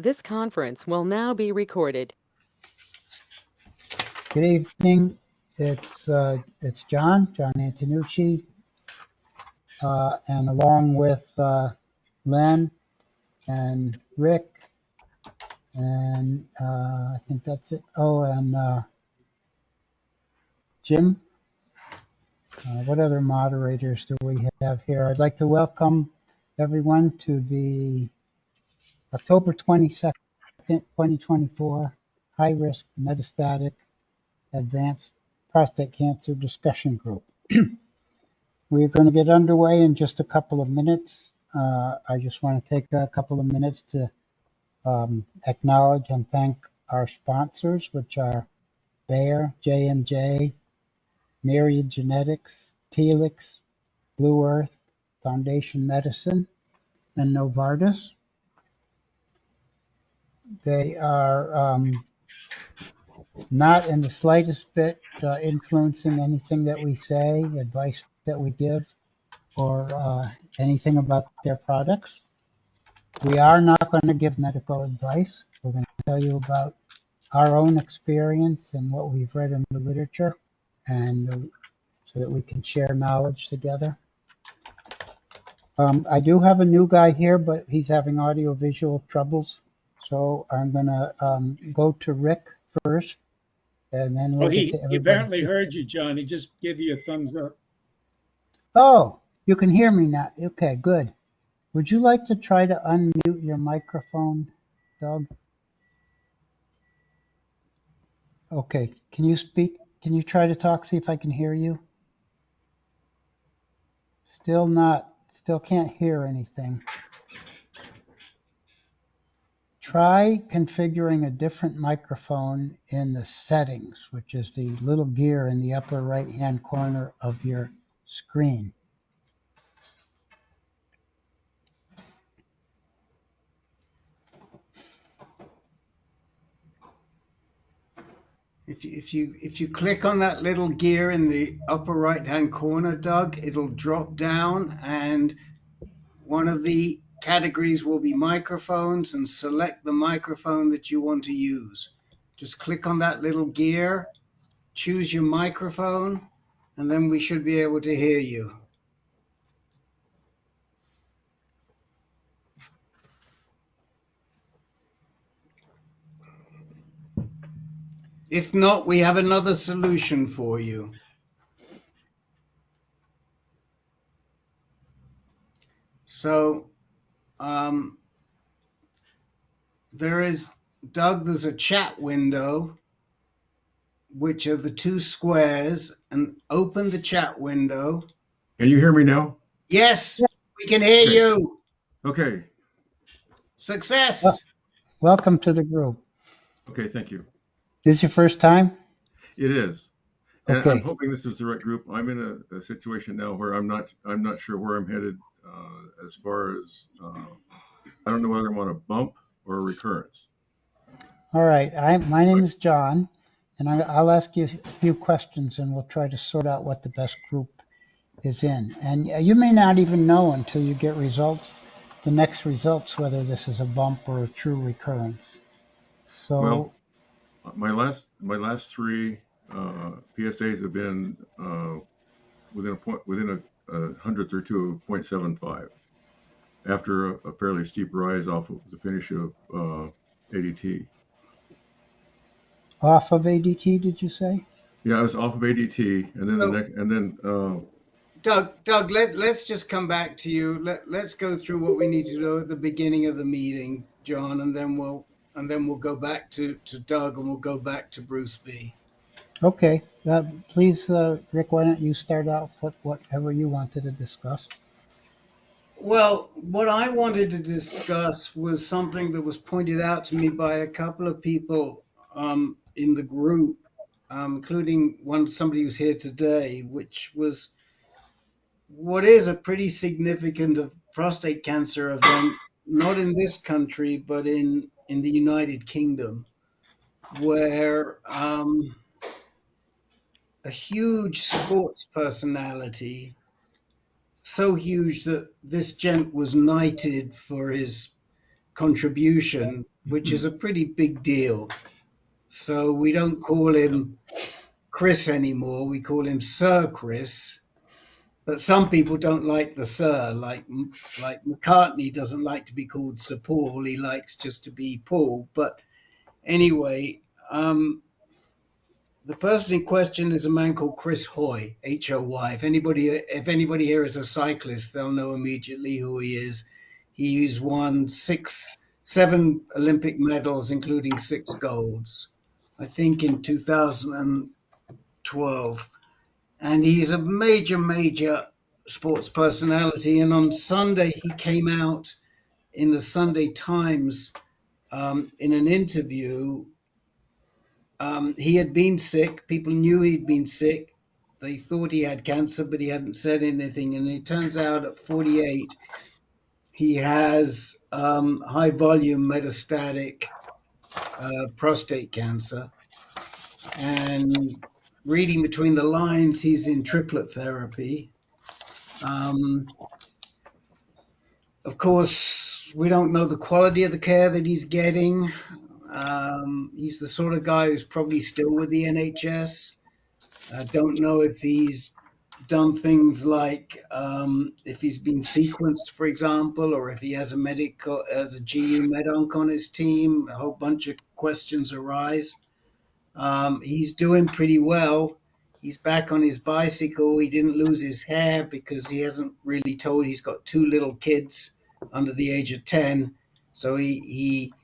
This conference will now be recorded. Good evening. It's John Antonucci, and along with Len and Rick, and I think that's it. Oh, and Jim. What other moderators do we have here? I'd like to welcome everyone to the October 22nd, 2024 High Risk Metastatic Advanced Prostate Cancer Discussion Group. We're going to get underway in just a couple of minutes. I just want to take a couple of minutes to acknowledge and thank our sponsors, which are Bayer, J&J, Myriad Genetics, Telix, Blue Earth, Foundation Medicine, and Novartis. They are not in the slightest bit influencing anything that we say, advice that we give, or anything about their products. We are not going to give medical advice. We're going to tell you about our own experience and what we've read in the literature, and so that we can share knowledge together. I do have a new guy here, but he's having audio-visual troubles, so I'm going to go to Rick first, and then we'll get to everybody. He apparently heard you, John. He just gave you a thumbs up. Oh, you can hear me now. Okay, good. Would you like to try to unmute your microphone, Doug? Okay, can you speak? Can you try to talk, see if I can hear you? Still can't hear anything. Try configuring a different microphone in the settings, which is the little gear in the upper right-hand corner of your screen. If you click on that little gear in the upper right-hand corner, Doug, it'll drop down, and one of the categories will be microphones, and select the microphone that you want to use. Just click on that little gear, choose your microphone, and then we should be able to hear you. If not, we have another solution for you. So, there's a chat window, which are the two squares, and open the chat window. Can you hear me now? Yes, we can hear you. Okay. Success. Welcome to the group. Okay, thank you. This is your first time? It is. And okay. I'm hoping this is the right group. I'm in a situation now where I'm not sure where I'm headed as far as I don't know whether I want a bump or a recurrence. All right. My name is John, and I'll ask you a few questions, and we'll try to sort out what the best group is in. And you may not even know until you get results, the next results, whether this is a bump or a true recurrence. So, well, my last three PSAs have been within a hundredth or two of 0.75 after a fairly steep rise off of the finish of ADT. Off of ADT, did you say? Yeah, I was off of ADT, and then Doug, let's just come back to you. Let's go through what we need to do at the beginning of the meeting, John, and then we'll go back to Doug, and we'll go back to Bruce B. Okay. Please, Rick, why don't you start out with whatever you wanted to discuss? Well, what I wanted to discuss was something that was pointed out to me by a couple of people in the group, including somebody who's here today, which was what is a pretty significant prostate cancer event, not in this country, but in the United Kingdom, where a huge sports personality, so huge that this gent was knighted for his contribution, which is a pretty big deal. So we don't call him Chris anymore. We call him Sir Chris. But some people don't like the Sir, like McCartney doesn't like to be called Sir Paul. He likes just to be Paul. But anyway, the person in question is a man called Chris Hoy, Hoy. If anybody here is a cyclist, they'll know immediately who he is. He's won 7 Olympic medals, including 6 golds, I think in 2012. And he's a major sports personality. And on Sunday, he came out in the Sunday Times in an interview. He had been sick. People knew he'd been sick. They thought he had cancer, but he hadn't said anything. And it turns out at 48, he has high volume metastatic prostate cancer. And reading between the lines, he's in triplet therapy. Of course, we don't know the quality of the care that he's getting. He's the sort of guy who's probably still with the NHS. I don't know if he's done things like if he's been sequenced, for example, or if he has a GU med-onc on his team. A whole bunch of questions arise. He's doing pretty well. He's back on his bicycle. He didn't lose his hair because he hasn't really told. He's got 2 little kids under the age of 10. So he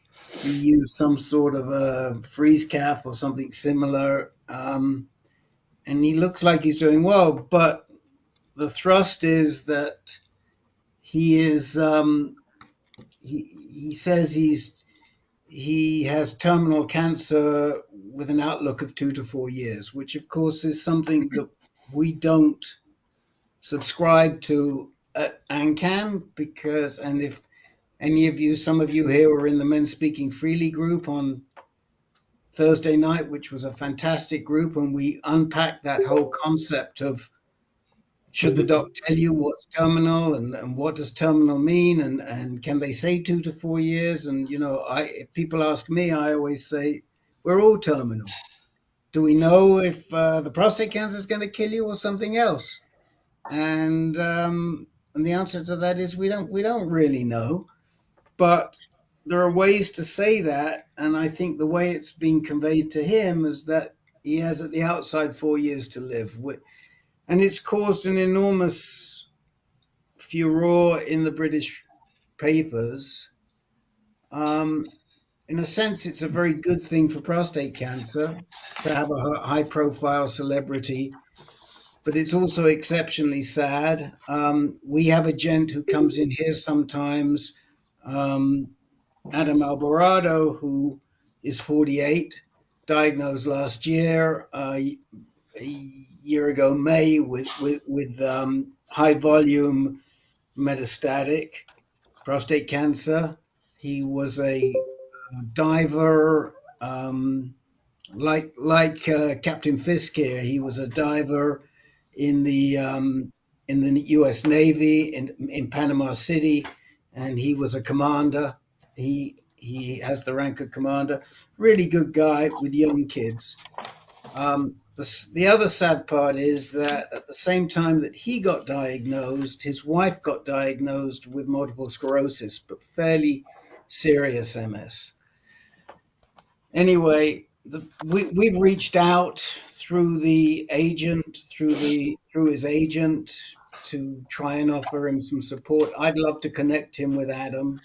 used some sort of a freeze cap or something similar. And he looks like he's doing well. But the thrust is that he is, he says he has terminal cancer with an outlook of 2 to 4 years, which of course is something that we don't subscribe to at AnCan because, and if some of you here were in the Men Speaking Freely group on Thursday night, which was a fantastic group, and we unpacked that whole concept of should the doc tell you what's terminal and what does terminal mean and can they say 2 to 4 years? And, if people ask me, I always say, we're all terminal. Do we know if the prostate cancer is going to kill you or something else? And the answer to that is we don't really know. But there are ways to say that. And I think the way it's been conveyed to him is that he has at the outside 4 years to live. And it's caused an enormous furore in the British papers. In a sense, it's a very good thing for prostate cancer to have a high-profile celebrity, but it's also exceptionally sad. We have a gent who comes in here sometimes, Adam Alvarado, who is 48, diagnosed last year. A year ago, May, with high volume metastatic prostate cancer. He was a diver, like Captain Fisk here. He was a diver in the U.S. Navy in Panama City, and he was a commander. He has the rank of commander. Really good guy with young kids. The other sad part is that at the same time that he got diagnosed, his wife got diagnosed with multiple sclerosis, but fairly serious MS. Anyway, we've reached out through the agent, through his agent, to try and offer him some support. I'd love to connect him with Adam.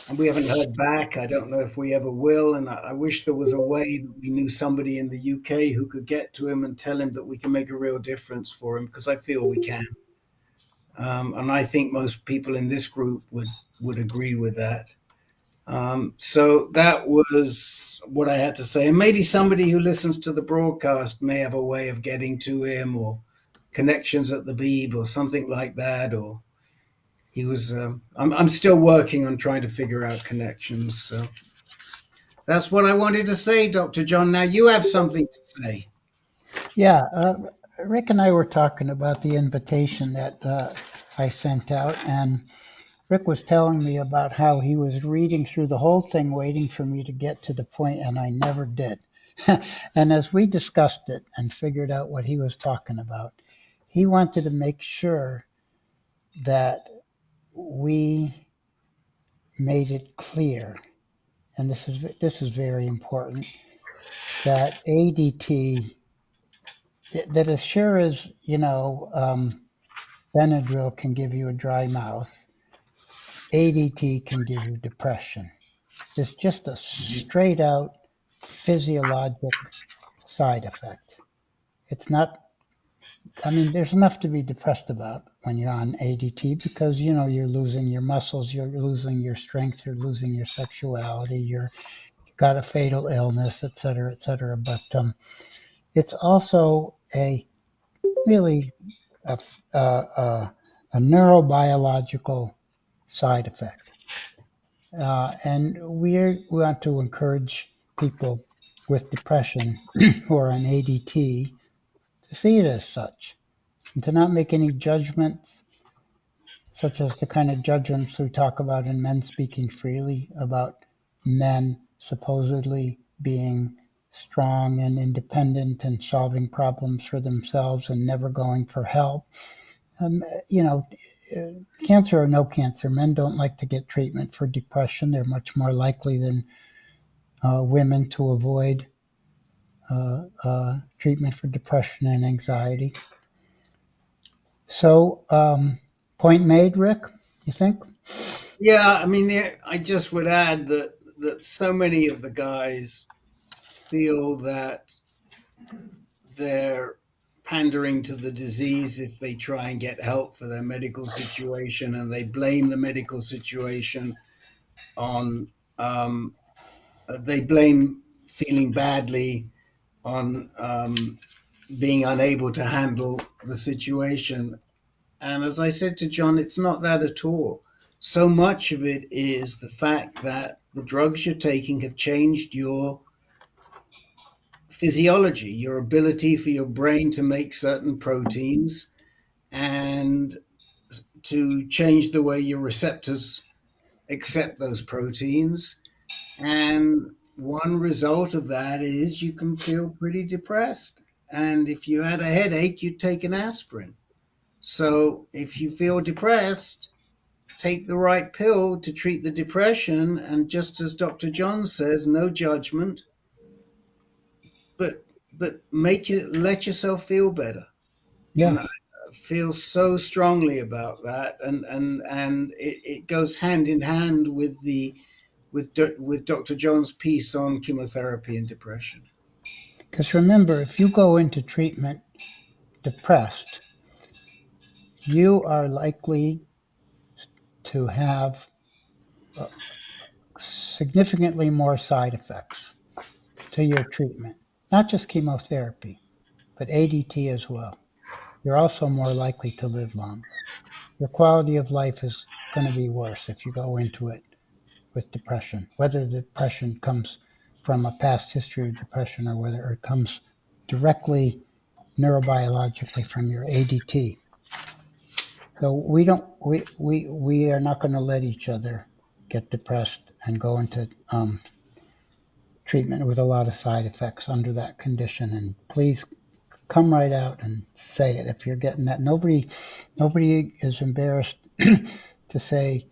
And we haven't heard back. I don't know if we ever will. And I wish there was a way that we knew somebody in the UK who could get to him and tell him that we can make a real difference for him, because I feel we can. And I think most people in this group would agree with that. So that was what I had to say. And maybe somebody who listens to the broadcast may have a way of getting to him, or connections at the Beeb or something like that, or he was. I'm still working on trying to figure out connections. So that's what I wanted to say, Dr. John. Now you have something to say. Yeah, Rick and I were talking about the invitation that I sent out, and Rick was telling me about how he was reading through the whole thing, waiting for me to get to the point, and I never did. And as we discussed it and figured out what he was talking about, he wanted to make sure that we made it clear, and this is very important, that ADT, that as sure as Benadryl can give you a dry mouth, ADT can give you depression. It's just a straight out physiologic side effect. It's not, I mean, there's enough to be depressed about when you're on ADT because, you're losing your muscles, you're losing your strength, you're losing your sexuality, you've got a fatal illness, et cetera, et cetera. But it's also a really a neurobiological side effect. And we want to encourage people with depression who are on ADT to see it as such and to not make any judgments, such as the kind of judgments we talk about in Men Speaking Freely about men supposedly being strong and independent and solving problems for themselves and never going for help. You know, Cancer or no cancer, men don't like to get treatment for depression. They're much more likely than women to avoid treatment for depression and anxiety. So, point made, Rick, you think? Yeah, I mean, I just would add that so many of the guys feel that they're pandering to the disease if they try and get help for their medical situation, and they blame the medical situation on they blame feeling badly on being unable to handle the situation. And as I said to John, it's not that at all. So much of it is the fact that the drugs you're taking have changed your physiology, your ability for your brain to make certain proteins and to change the way your receptors accept those proteins. And one result of that is you can feel pretty depressed. And if you had a headache, you'd take an aspirin. So if you feel depressed, take the right pill to treat the depression. And just as Dr. John says, no judgment, but let yourself feel better. And I Yes, feel so strongly about that. And it goes hand in hand with with Dr. John's piece on chemotherapy and depression. because remember, if you go into treatment depressed, you are likely to have significantly more side effects to your treatment, not just chemotherapy, but ADT as well. You're also more likely to live longer. Your quality of life is going to be worse if you go into it with depression, whether the depression comes from a past history of depression or whether it comes directly neurobiologically from your ADT. So we are not going to let each other get depressed and go into treatment with a lot of side effects under that condition. And please come right out and say it if you're getting that. Nobody is embarrassed to say,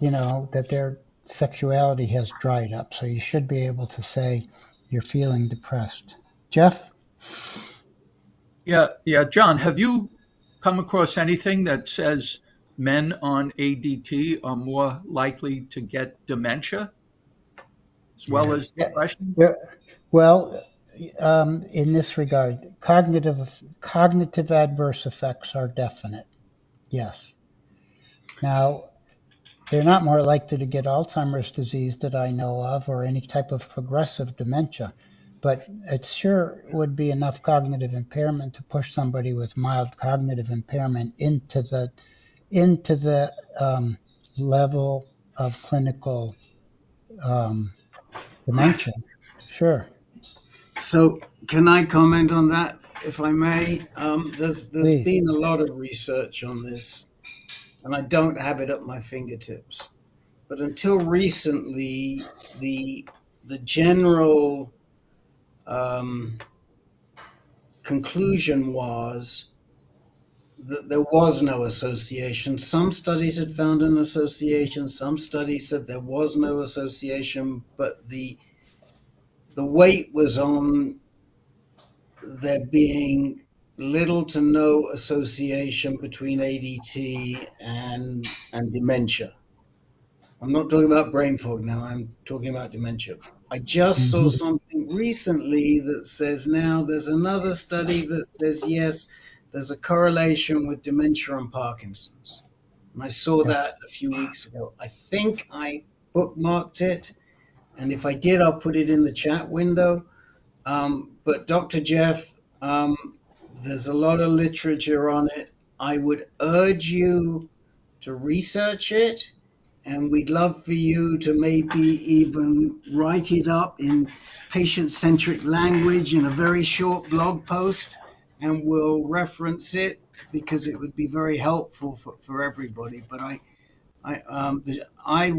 that their sexuality has dried up. So you should be able to say you're feeling depressed. Jeff? Yeah, John, have you come across anything that says men on ADT are more likely to get dementia as well as Yeah. depression? Well, in this regard, cognitive adverse effects are definite. Yes. Now, they're not more likely to get Alzheimer's disease that I know of or any type of progressive dementia, but it sure would be enough cognitive impairment to push somebody with mild cognitive impairment into the level of clinical dementia. Sure, So, can I comment on that, if I may? There's please. been a lot of research on this, and I don't have it at my fingertips. But until recently, the general conclusion was that there was no association. Some studies had found an association. Some studies said there was no association, but the weight was on there being little to no association between ADT and dementia. I'm not talking about brain fog now. I'm talking about dementia. I just saw Mhm. something recently that says now there's another study that says yes, there's a correlation with dementia and Parkinson's. And I saw Yeah. that a few weeks ago. I think I bookmarked it, and if I did, I'll put it in the chat window. But Dr. Jeff, there's a lot of literature on it. I would urge you to research it, and we'd love for you to maybe even write it up in patient-centric language in a very short blog post, and we'll reference it because it would be very helpful for everybody. But I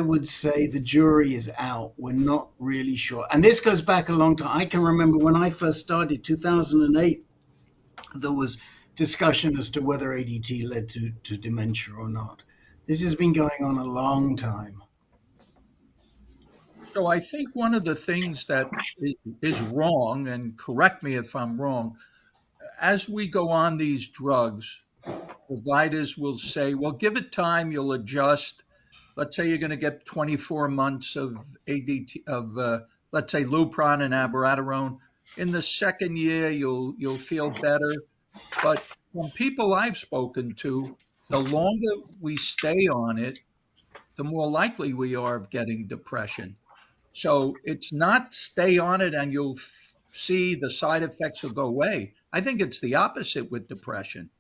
would say the jury is out. We're not really sure. And this goes back a long time. I can remember when I first started, 2008, there was discussion as to whether ADT led to dementia or not. This has been going on a long time. So I think one of the things that is wrong, and correct me if I'm wrong, as we go on these drugs, providers will say, well, give it time, you'll adjust. Let's say you're going to get 24 months of ADT, let's say Lupron and abiraterone. In the second year, you'll feel better. But from people I've spoken to, the longer we stay on it, the more likely we are of getting depression. So it's not stay on it and you'll see the side effects will go away. I think it's the opposite with depression.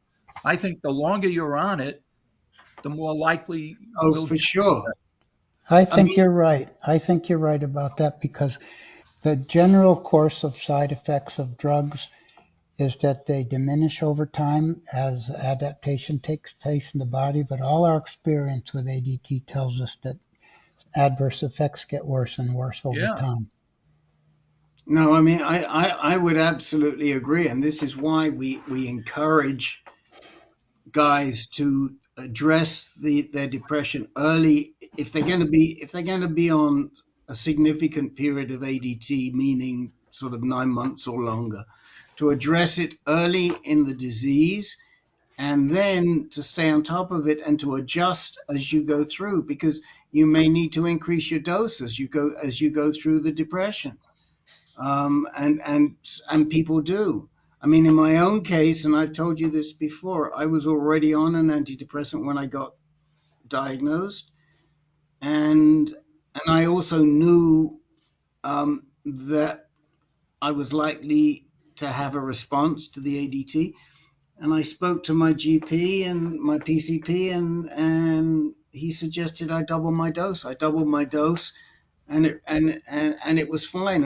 I think the longer you're on it, the more likely Oh, we'll for get sure. I I think mean, you're right. I think you're right about that because the general course of side effects of drugs is that they diminish over time as adaptation takes place in the body. But all our experience with ADT tells us that adverse effects get worse and worse over yeah. time. no, I mean, I would absolutely agree. And this is why we encourage guys to address their depression early if they're going to be on a significant period of ADT, meaning sort of 9 months or longer, to address it early in the disease and then to stay on top of it and to adjust as you go through, because you may need to increase your dose as you go through the depression. And people do. I mean, in my own case, and I've told you this before, I was already on an antidepressant when I got diagnosed, and I also knew that I was likely to have a response to the ADT. And I spoke to my GP and my PCP, and he suggested I double my dose. I doubled my dose, and it was fine.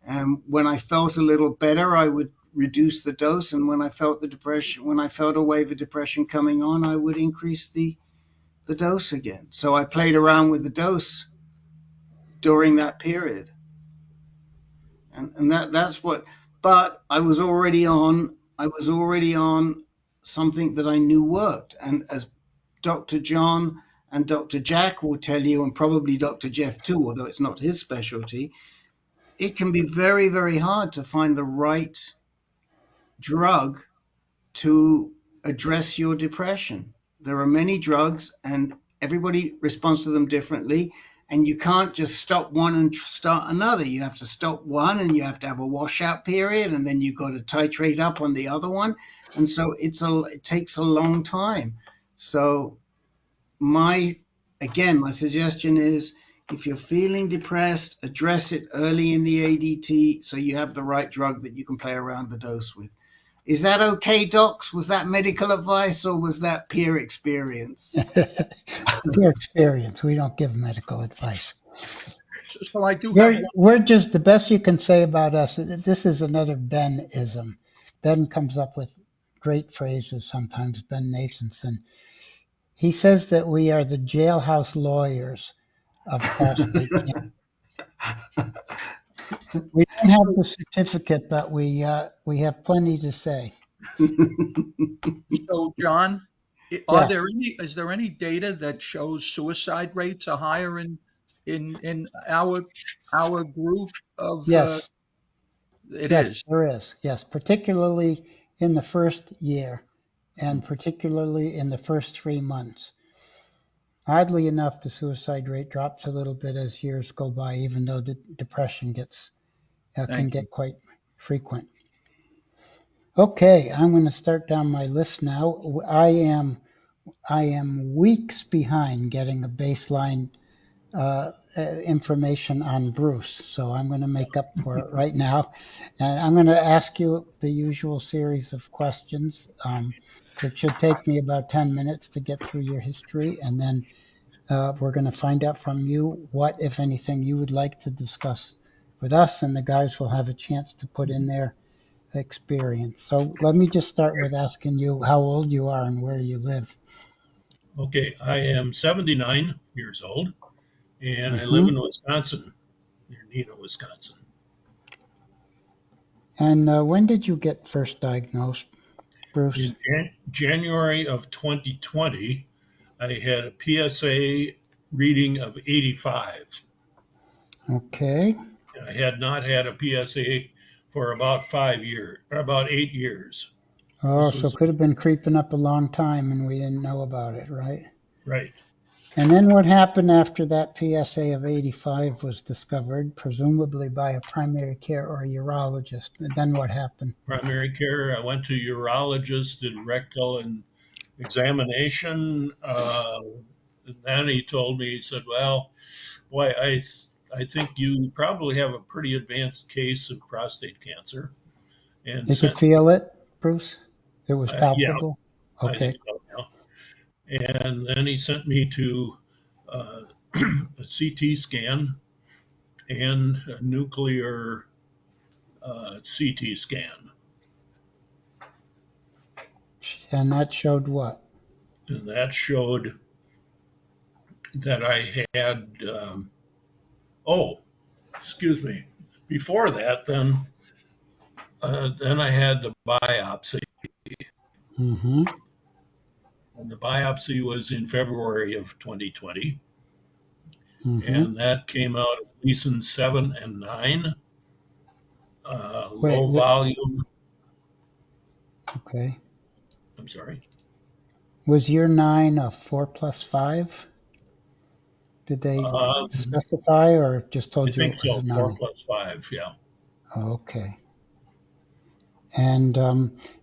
And when I felt a little better, I would reduce the dose. And when I felt the depression, when I felt a wave of depression coming on, I would increase the dose again. So I played around with the dose during that period, and that's what. But I was already on something that I knew worked, and as Dr. John and Dr. Jack will tell you, and probably Dr. Jeff too, although it's not his specialty, it can be very, very hard to find the right drug to address your depression. There are many drugs, and everybody responds to them differently. And you can't just stop one and start another. You have to stop one, and you have to have a washout period, and then you've got to titrate up on the other one. And so it takes a long time. So my my suggestion is if you're feeling depressed, address it early in the ADT so you have the right drug that you can play around the dose with. Is that okay, docs? Was that medical advice or was that peer experience? Peer experience. We don't give medical advice. So I do have We're just the best you can say about us. This is another Ben-ism. Ben comes up with great phrases sometimes, Ben Nathanson. He says that we are the jailhouse lawyers of prostate cancer. We don't have the certificate, but we have plenty to say. So, John, Yeah. is there any data that shows suicide rates are higher in our group of Yes. it Yes, is? there is. Yes, particularly in the first year, and particularly in the first 3 months. Oddly enough, the suicide rate drops a little bit as years go by, even though the depression can Thank you. get quite frequent. Okay, I'm going to start down my list now. I am weeks behind getting a baseline information on Bruce, so I'm going to make up for it right now, and I'm going to ask you the usual series of questions. It should take me about 10 minutes to get through your history, and then we're going to find out from you what, if anything, you would like to discuss with us, and the guys will have a chance to put in their experience. So let me just start with asking you how old you are and where you live. Okay, I am 79 years old, and I live in Hmm. Wisconsin, near Neenah, Wisconsin. And when did you get first diagnosed, Bruce? In January of 2020, I had a PSA reading of 85. Okay. I had not had a PSA for about 5 years, or about 8 years. Oh, This so was could have been creeping up a long time and we didn't know about it, right? right. And then what happened after that PSA of 85 was discovered, presumably by a primary care or a urologist? And then what happened? Primary care. I went to urologist, did rectal and examination. And then he told me, he said, "Well, boy, I think you probably have a pretty advanced case of prostate cancer," and You could sent feel it, Bruce? It was yeah, palpable? I think Okay. so. Yeah. And then he sent me to uh, a CT scan and a nuclear CT scan, And that showed what? and that showed that I had. Oh, excuse me. Before that, then I had the biopsy, Mm-hmm. and the biopsy was in February of 2020, Mm-hmm. and that came out of Gleason 7 and 9, Wait, low volume. okay. I'm sorry. Was your 9 a 4 plus 5? Did they Um, specify or just I told you think it was so. a Four 9? plus five. Yeah. Okay. And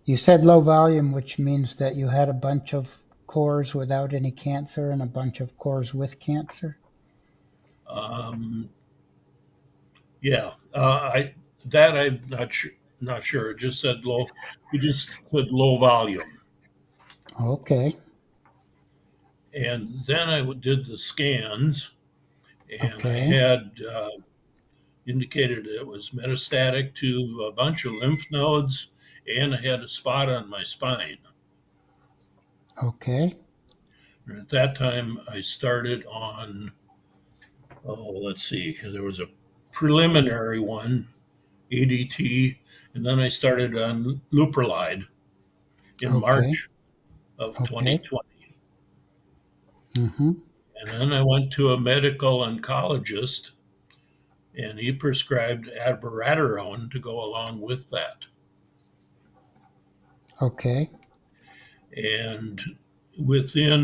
you said low volume, which means that you had a bunch of cores without any cancer and a bunch of cores with cancer? Um, yeah. I'm not sure. Not sure. It just said low. It just said low volume, Okay. and then I did the scans, and I Okay. had indicated it was metastatic to a bunch of lymph nodes, and I had a spot on my spine. Okay. And at that time, I started on, oh, let's see, there was a preliminary one, ADT, and then I started on Lupron in Okay. March of Okay. 2020. Mm-hmm. And then I went to a medical oncologist, and he prescribed abiraterone to go along with that. Okay. And within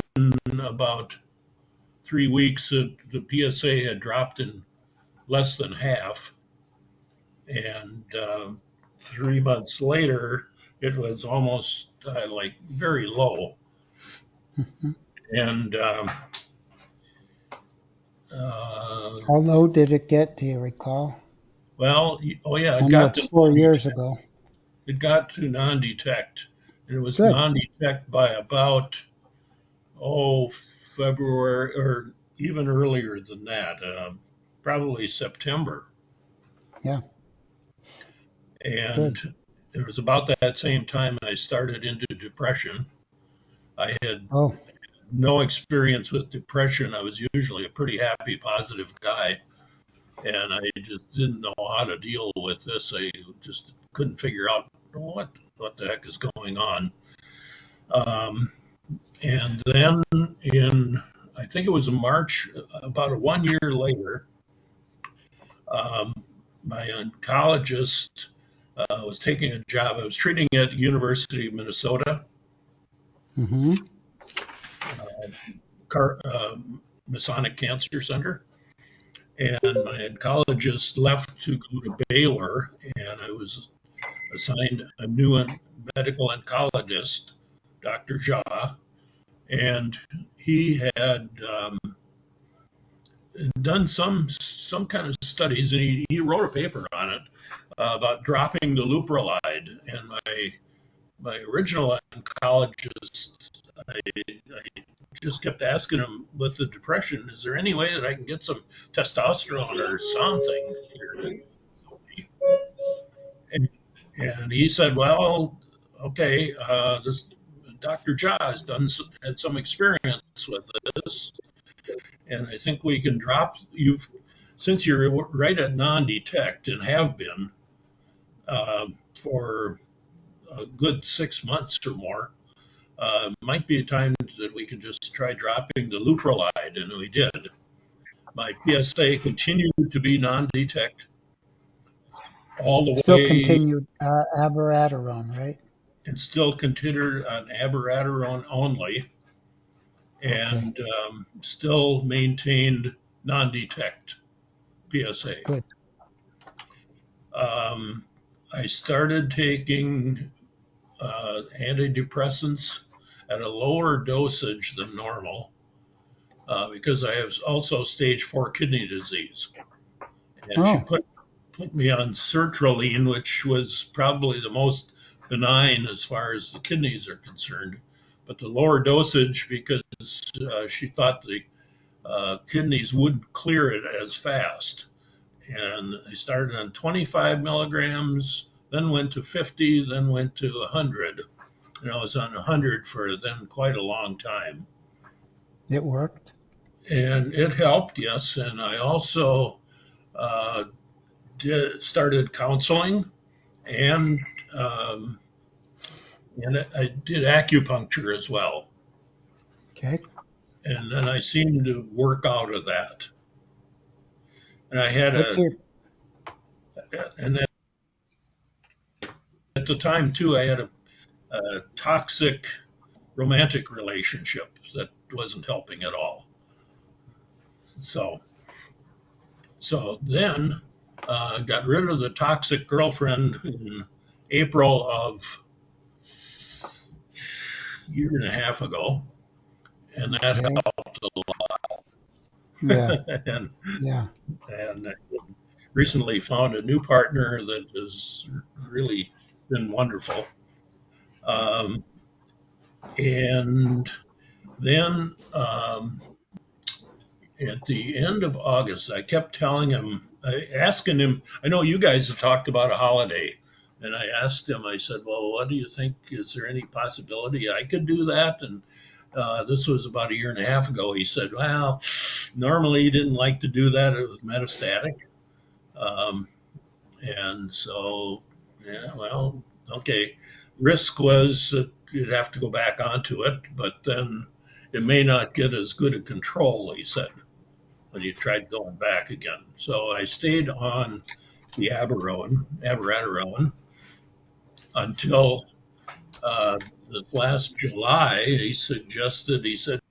about 3 weeks, the PSA had dropped in less than half. And 3 months later, it was almost like very low. Mm-hmm. And How low did it get? Do you recall? well, oh yeah, I know it's 4 years ago. it got to non-detect, and it was Good. non-detect by about February or even earlier than that, probably September. Yeah. Good. And it was about that same time I started into depression. I had Oh, no experience with depression. I was usually a pretty happy, positive guy, and I just didn't know how to deal with this. I just couldn't figure out what the heck is going on. Um, and then in, I think it was in March, about 1 year later, um, my oncologist was taking a job. I was treating at the University of Minnesota, mm-hmm. Car, Masonic Cancer Center. And my oncologist left to go to Baylor, and I was assigned a new medical oncologist, Dr. Jha, and he had done some kind of studies, and he wrote a paper on it about dropping the luprolide. And my original oncologist, I just kept asking him, with the depression, is there any way that I can get some testosterone or something here? And he said, well, okay, this Dr. Jha has had some experience with this, and I think we can drop since you're right at non-detect and have been for a good 6 months or more. Might be a time that we can just try dropping the luprolide, and we did. My PSA continued to be non-detect all the Still way, continued abiraterone, right? and still considered an abiraterone only, Okay, and still maintained non-detect PSA. good. Um, I started taking antidepressants at a lower dosage than normal because I have also stage 4 kidney disease. And she Oh, put me on sertraline, which was probably the most benign as far as the kidneys are concerned. But the lower dosage, because she thought the kidneys wouldn't clear it as fast. And I started on 25 milligrams, then went to 50, then went to 100. And I was on 100 for then quite a long time. it worked. And it helped, yes. And I also uh, started counseling, and um, and I did acupuncture as well. Okay. And then I seemed to work out of that. And I had What's your and then at the time too, I had a toxic romantic relationship that wasn't helping at all. So, so then got rid of the toxic girlfriend in April of a year and a half ago, and that okay? helped a Yeah, lot. yeah. And recently found a new partner that has really been wonderful. Um, and then at the end of August, I kept telling him, asking him, I know you guys have talked about a holiday. And I asked him, I said, well, what do you think? Is there any possibility I could do that? And this was about a year and a half ago. He said, well, normally he didn't like to do that. It was metastatic. Um, and so, yeah, well, okay. Risk was that you'd have to go back onto it, but then it may not get as good a control, he said, when you tried going back again. So I stayed on the abiraterone until the last July. He said,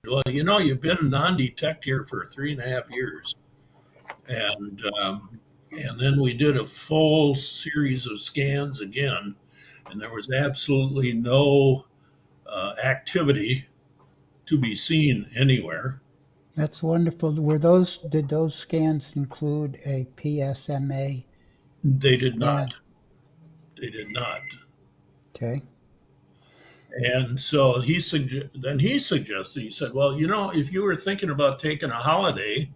well, you know, you've been non-detect here for 3.5 years. And then we did a full series of scans again, and there was absolutely no activity to be seen anywhere. That's wonderful. Did those scans include a PSMA They did scan? not. They did not. Okay. And so he suggested, he said, well, you know, if you were thinking about taking a holiday,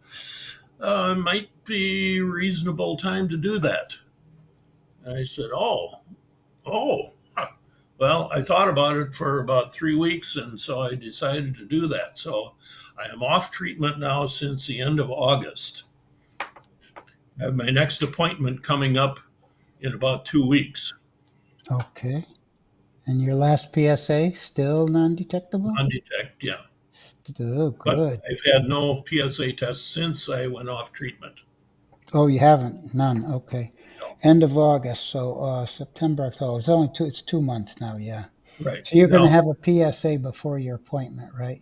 it might be a reasonable time to do that. And I said, oh, Well, I thought about it for about 3 weeks, and so I decided to do that. So I am off treatment now since the end of August. I have my next appointment coming up in about 2 weeks. Okay. And your last PSA still non-detectable? Undetect, yeah. Still But good. I've had no PSA tests since I went off treatment. Oh, you haven't? None. Okay. No. End of August, so September, October. It's only two. It's 2 months now. Yeah. Right. So you're going to Now, have a PSA before your appointment, right?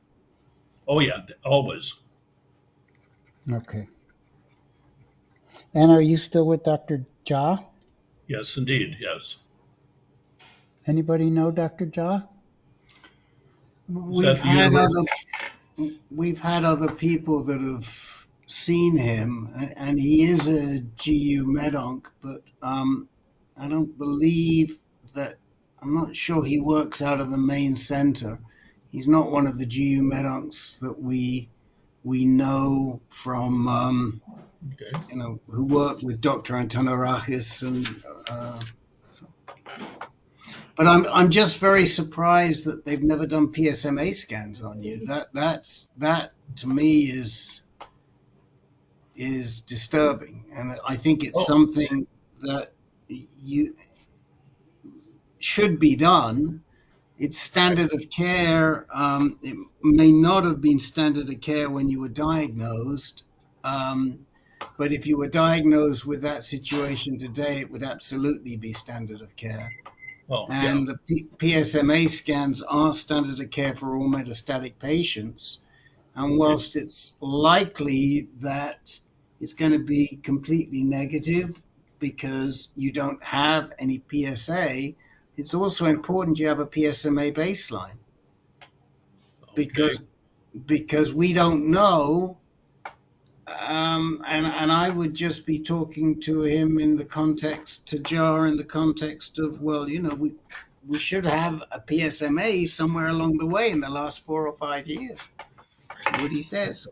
oh, yeah, always. Okay. And are you still with Dr. Jha? Yes, indeed. Yes. Anybody know Dr. Jha? Is We've that the had university? other people that have seen him, and he is a GU medonc, but I don't believe that. I'm not sure he works out of the main center. He's not one of the GU medoncs that we know from Okay. who work with Dr. Antonarakis and. So. But I'm just very surprised that they've never done PSMA scans on you. That to me is disturbing, and I think it's Oh, something that you should be done. It's standard of care. It may not have been standard of care when you were diagnosed, but if you were diagnosed with that situation today, it would absolutely be standard of care. oh, yeah. And the PSMA scans are standard of care for all metastatic patients. And whilst it's likely that it's going to be completely negative because you don't have any PSA, it's also important you have a PSMA baseline Okay. because we don't know. And I would just be talking to him in the context, to Jar in the context of, well, we should have a PSMA somewhere along the way in the last 4 or 5 years. See what he says.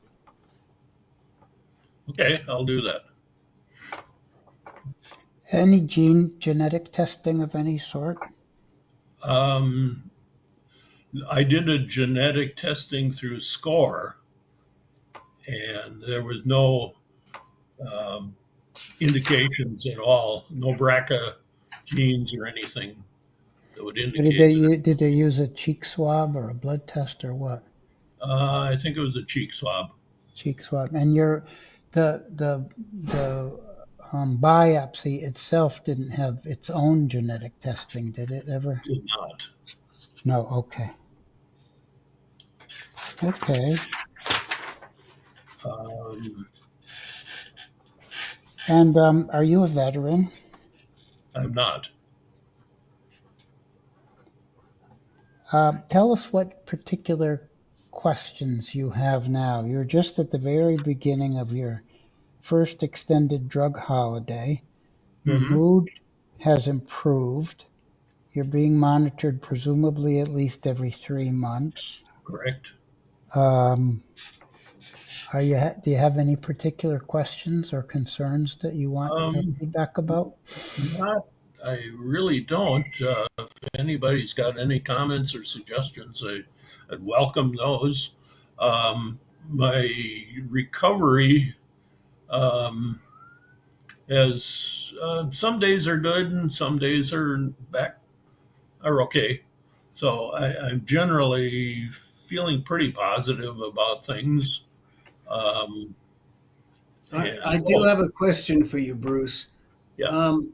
Okay, I'll do that. Any genetic testing of any sort? Um, I did a genetic testing through SCORE, and there was no um, indications at all, no BRCA genes or anything that would indicate that. Did they use a cheek swab or a blood test or what? I think it was a cheek swab. Cheek swab. And the biopsy itself didn't have its own genetic testing, did it ever? Did not. No. Okay. Okay. Um, And are you a veteran? I'm not. Tell us what particular questions you have now. You're just at the very beginning of your first extended drug holiday. Your Hmm. mood has improved. You're being monitored presumably at least every 3 months. Correct. Um, do you have any particular questions or concerns that you want Um, feedback about? Not. I really don't. If anybody's got any comments or suggestions, I'd welcome those. My recovery um, as some days are good and some days are okay. So I'm generally feeling pretty positive about things. Um, I and do have a question for you, Bruce. yeah, Um,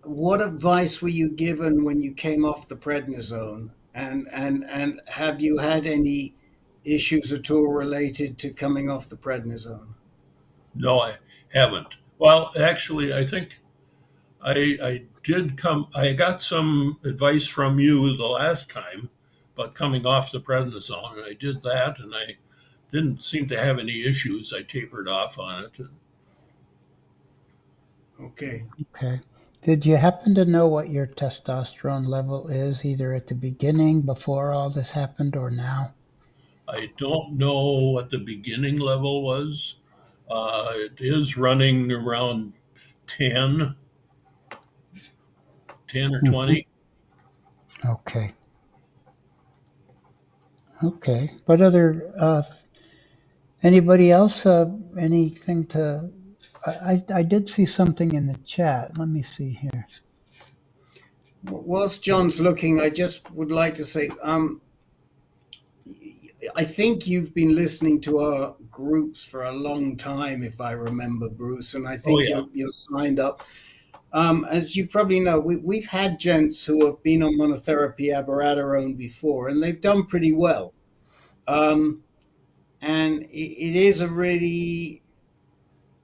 what advice were you given when you came off the prednisone? And have you had any issues at all related to coming off the prednisone? no, I haven't. Well, actually, I think I did come. I got some advice from you the last time, but coming off the prednisone, and I did that, and I didn't seem to have any issues. I tapered off on it. Okay. Okay. Did you happen to know what your testosterone level is, either at the beginning, before all this happened, or now? I don't know what the beginning level was. It is running around 10, 10 or Mhm. 20. Okay. Okay. What other, anybody else, anything to, I did see something in the chat. Let me see here. Whilst John's looking, I just would like to say, I think you've been listening to our groups for a long time, if I remember, Bruce, and I Oh, think yeah. you're signed up. As you probably know, we've had gents who have been on monotherapy abiraterone before, and they've done pretty well. And it is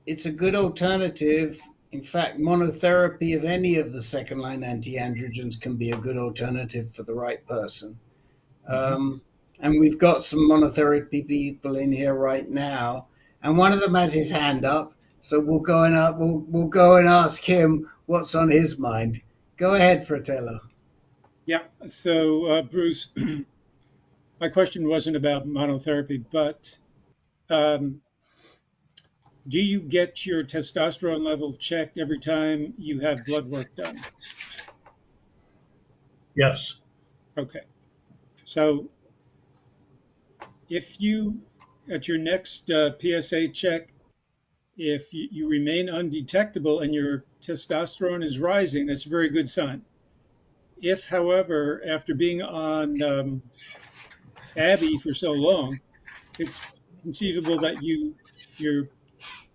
it's a good alternative. In fact, monotherapy of any of the second line anti-androgens can be a good alternative for the right person. And we've got some monotherapy people in here right now, and one of them has his hand up. So we'll go and ask him what's on his mind. Go ahead, Fratello. Yeah. So, Bruce, my question wasn't about monotherapy, but um, do you get your testosterone level checked every time you have blood work done? Yes. Okay. So if you, at your next PSA check, if you remain undetectable and your testosterone is rising, that's a very good sign. If, however, after being on Abby for so long, it's conceivable that your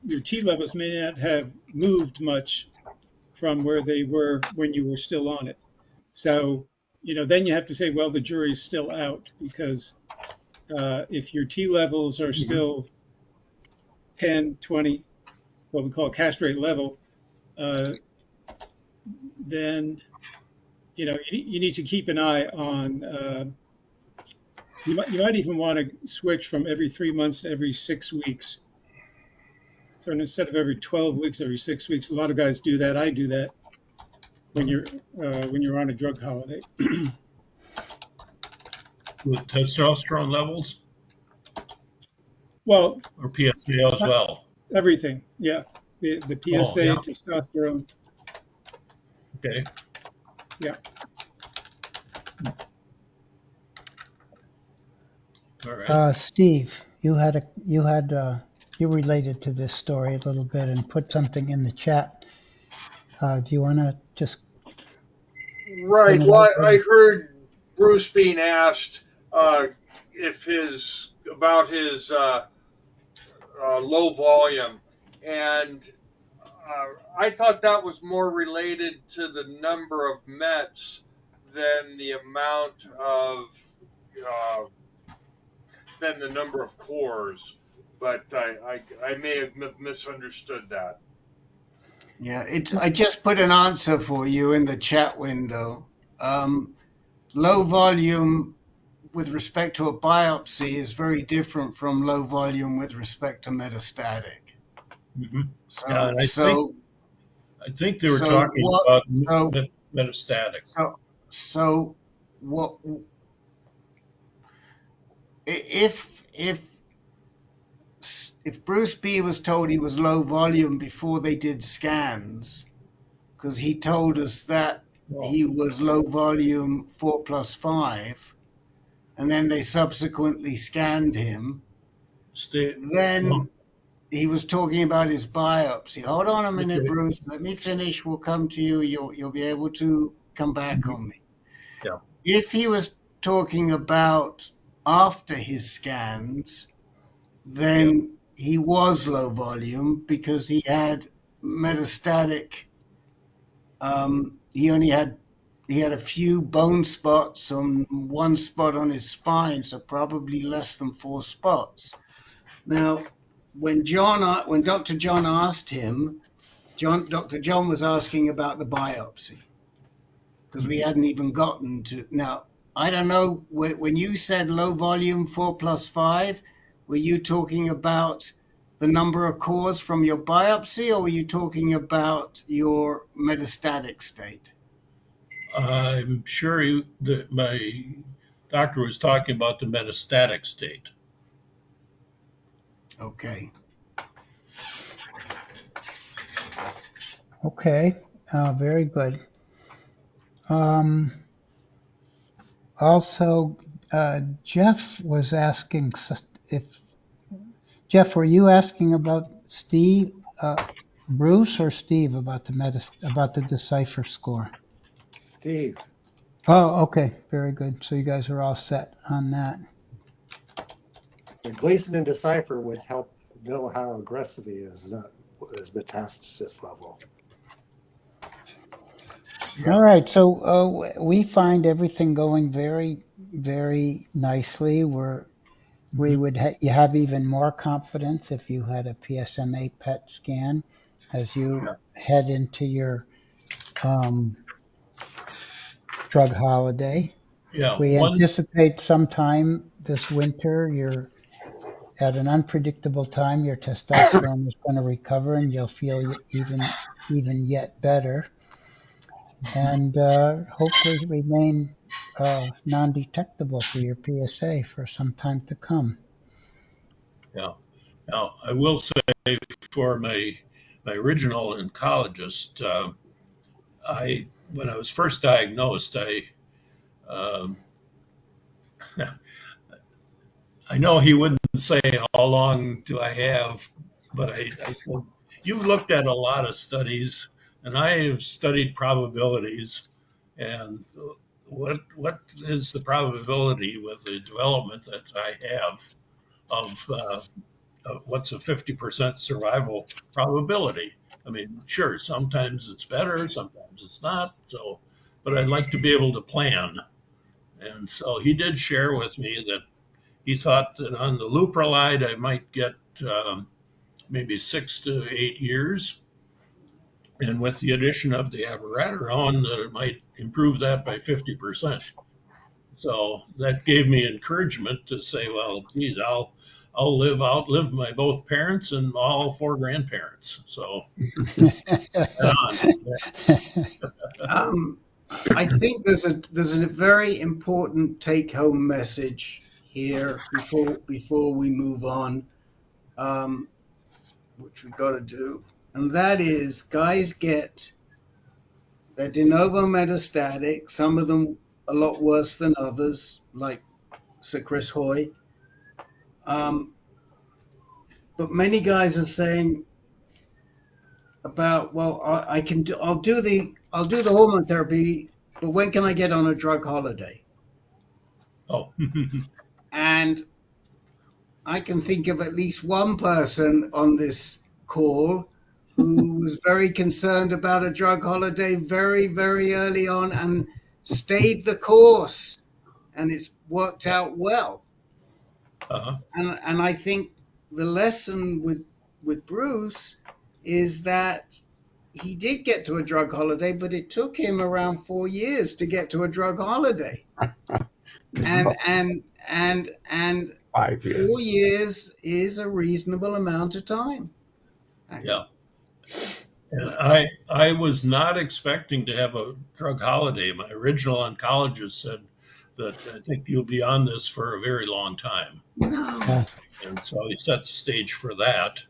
your T levels may not have moved much from where they were when you were still on it. So, then you have to say, well, the jury's still out because if your T levels are still 10, 20, what we call castrate level, uh, then you need to keep an eye on. You might even want to switch from every 3 months to every 6 weeks. So instead of every 12 weeks, every 6 weeks. A lot of guys do that. I do that when you're on a drug holiday. With testosterone levels Well, or PSA as well. everything. Yeah, the Oh, PSA, yeah. testosterone. Okay. Yeah. All right. Steve, you related to this story a little bit and put something in the chat. Do you want to just bring Right. it Well, up? I heard Bruce being asked if about his low volume, and I thought that was more related to the number of Mets than the amount of uh, than the number of cores. But I may have misunderstood that. Yeah, I just put an answer for you in the chat window. Low volume with respect to a biopsy is very different from low volume with respect to metastatic. hmm Yeah, So, and so, I think they were so talking what? about So, metastatic. so, so what? If Bruce B was told he was low volume before they did scans, because he told us that Oh, he was low volume 4+5, and then they subsequently scanned him, stay. then Well, he was talking about his biopsy. Hold on a minute, okay. Bruce. Let me finish. We'll come to you. You'll be able to come back Mhm. on me. Yeah. If he was talking about after his scans, Yeah. then he was low volume because he had metastatic. He had a few bone spots on one spot on his spine, so probably less than 4 spots. Now, when Dr. John asked him, Dr. John was asking about the biopsy because we Mhm. hadn't even gotten to. Now, I don't know, when you said low volume 4+5, were you talking about the number of cores from your biopsy, or were you talking about your metastatic state? I'm sure that my doctor was talking about the metastatic state. Okay. Okay, very good. Um, Also, Jeff was asking if Jeff, were you asking about Steve, Bruce, or Steve about about the Decipher score? Steve. Oh, okay, very good. So you guys are all set on that. The Gleason and Decipher would help know how aggressive he is, not his metastasis level. All right, so we find everything going very, very nicely. We would you have even more confidence if you had a PSMA PET scan as you head into your um, drug holiday. Yeah. We anticipate sometime this winter you're at an unpredictable time your testosterone is going to recover and you'll feel even yet better, and hopefully remain non-detectable for your PSA for some time to come. Yeah. Now, I will say for my original oncologist, I when I was first diagnosed, um, I know he wouldn't say how long do I have, but I said, you've looked at a lot of studies, and I have studied probabilities, and what is the probability with the development that I have of what's a 50% survival probability? I mean, sure, sometimes it's better, sometimes it's not. So, but I'd like to be able to plan. And so he did share with me that he thought that on the Lupronide I might get maybe 6 to 8 years, and with the addition of the abiraterone, that it might improve that by 50%. So that gave me encouragement to say, well, geez, I'll outlive my both parents and all four grandparents. So I think there's a very important take-home message here before we move on, which we got to do, and that is, guys get they're de novo metastatic. Some of them a lot worse than others, like Sir Chris Hoy. But many guys are saying about, well, I'll do the hormone therapy, but when can I get on a drug holiday? oh, And I can think of at least one person on this call who was very concerned about a drug holiday very, very early on and stayed the course, and it's worked out well. uh-huh. And I think the lesson with Bruce is that he did get to a drug holiday, but it took him around 4 years to get to a drug holiday. And 5 years. 4 years is a reasonable amount of time. Yeah. And I was not expecting to have a drug holiday. My original oncologist said that I think you'll be on this for a very long time. No. And so he set the stage for that.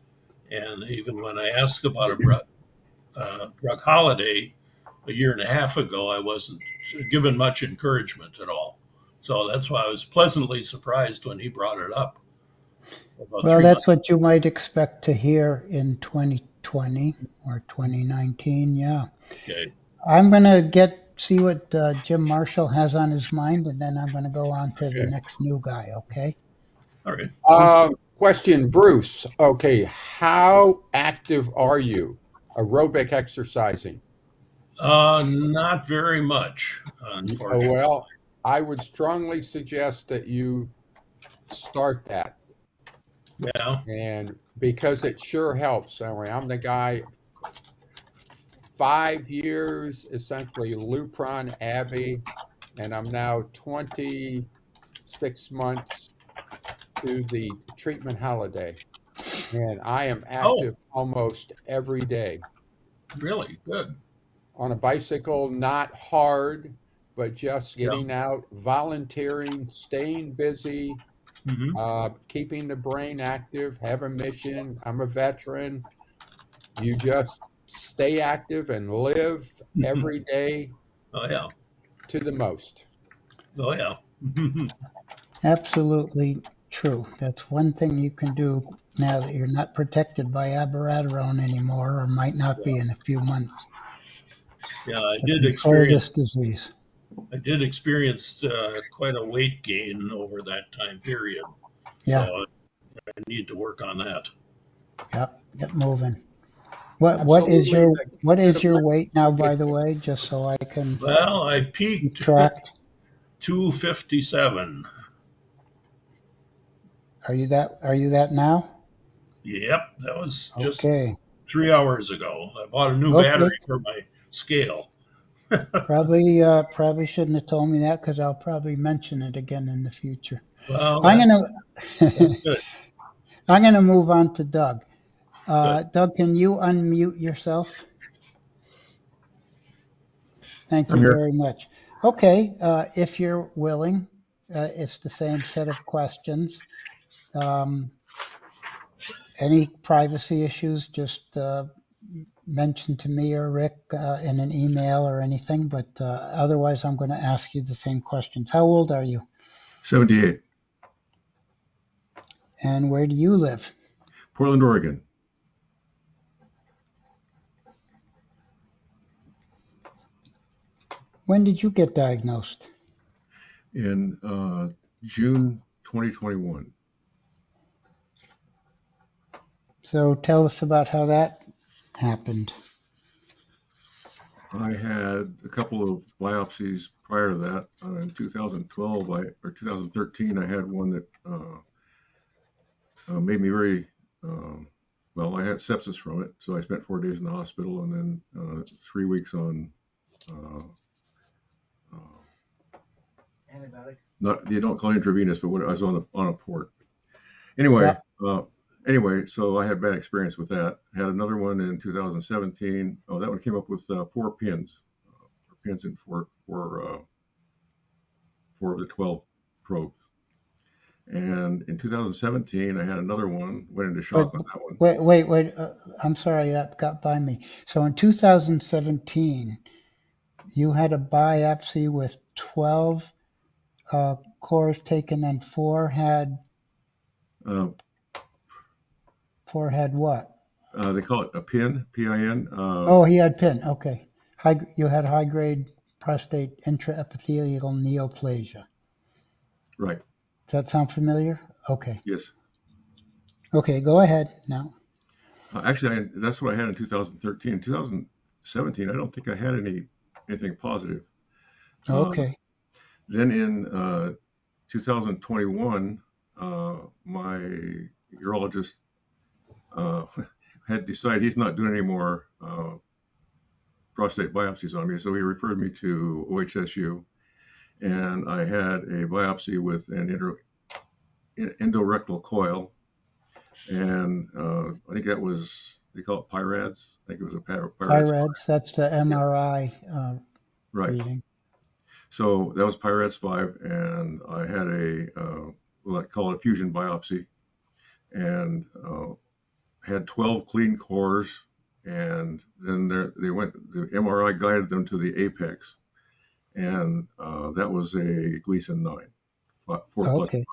And even when I asked about a drug holiday a year and a half ago, I wasn't given much encouragement at all. So that's why I was pleasantly surprised when he brought it up. Well, that's what you might expect to hear in 2020 or 2019. Yeah. Okay. I'm going to see what Jim Marshall has on his mind, and then I'm going to go on to the next new guy. Okay. All right. Question, Bruce. Okay. How active are you aerobic exercising? Not very much, unfortunately. Well, I would strongly suggest that you start that. Yeah. And because it sure helps. I'm the guy, 5 years, essentially Lupron, Abbey, and I'm now 26 months to the treatment holiday. And I am active almost every day. Really? Good. On a bicycle, not hard, but just getting out, volunteering, staying busy, keeping the brain active, have a mission. I'm a veteran. You just stay active and live every day Oh, yeah. to the most. Oh, yeah. Absolutely true. That's one thing you can do now that you're not protected by abiraterone anymore, or might not be in a few months, Yeah, to control this disease. I did experience quite a weight gain over that time period. Yeah, So I need to work on that. yep, get moving. What is Absolutely. your what Get a is your black weight now, by market. the way, just so I can Well, I keep peaked tracked? 257. Are you that now? Yep, that was just Okay. 3 hours ago. I bought a new Okay. battery for my scale. Probably shouldn't have told me that because I'll probably mention it again in the future. Well, I'm gonna that's good. I'm gonna move on to Doug. Good. Doug, can you unmute yourself? Thank I'm you here. very much. Okay, if you're willing, it's the same set of questions. Um, any privacy issues, just mention to me or Rick in an email or anything, but otherwise I'm going to ask you the same questions. How old are you? 78, And where do you live? Portland, Oregon. When did you get diagnosed? In June 2021. So tell us about how that happened. I had a couple of biopsies prior to that. In 2012 or 2013, I had one that made me very well. I had sepsis from it, so I spent 4 days in the hospital and then 3 weeks on. Antibiotics. Not you don't call it intravenous, but what I was on a port. Anyway, Yeah. So I had bad experience with that. Had another one in 2017. Oh, that one came up with 4 pins, pins in four of the 12 probes. And in 2017, I had another one. Went into shock on that one. Wait. I'm sorry, that got by me. So in 2017, you had a biopsy with 12 cores taken, and Uh, four had what? they call it a pin, PIN. Oh, he had PIN. Okay. You had high-grade prostate intraepithelial neoplasia. Right. Does that sound familiar? Okay. Yes. Okay, go ahead now. Actually, that's what I had in 2013. 2017, I don't think I had anything positive. Okay. Then in 2021, my urologist had decided he's not doing any more prostate biopsies on me, so he referred me to OHSU, and I had a biopsy with an endorectal coil, and I think that was, they call it PIRADS. I think it was a PIRADS. PIRADS, that's the MRI Right. reading. So that was PIRADS 5, and I had I call it a fusion biopsy, and had 12 clean cores, and then the MRI guided them to the apex, and that was a Gleason 9, 4 plus Okay.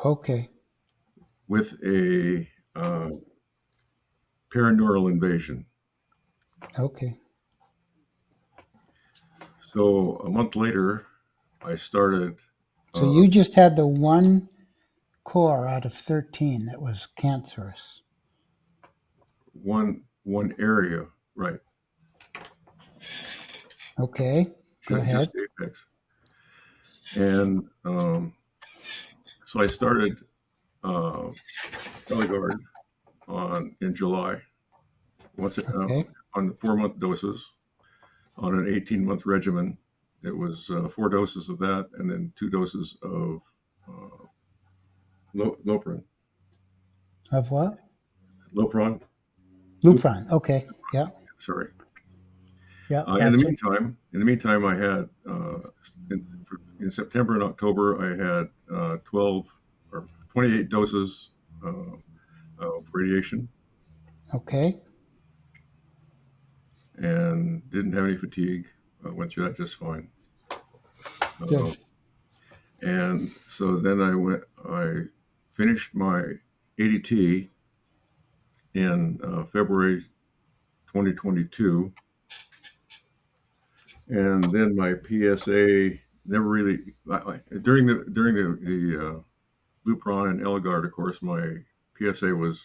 Okay. with a paraneural invasion. Okay. So a month later, I started. So you just had the one core out of 13 that was cancerous. One area, right? Okay. Go ahead. Just apex, and so I started Telegard in July. Okay. On 4-month doses on an 18-month regimen. It was 4 doses of that and then 2 doses of Lupron. Of what? Lupron. Lupron. Okay. Yeah. Sorry. Yeah. In the Gotcha. meantime, I had in September and October I had 12 or 28 doses of radiation. Okay. And didn't have any fatigue. Went through that just fine. Good. And so then I finished my ADT in February 2022. And then my PSA never really, during the Lupron and Eligard, of course, my PSA was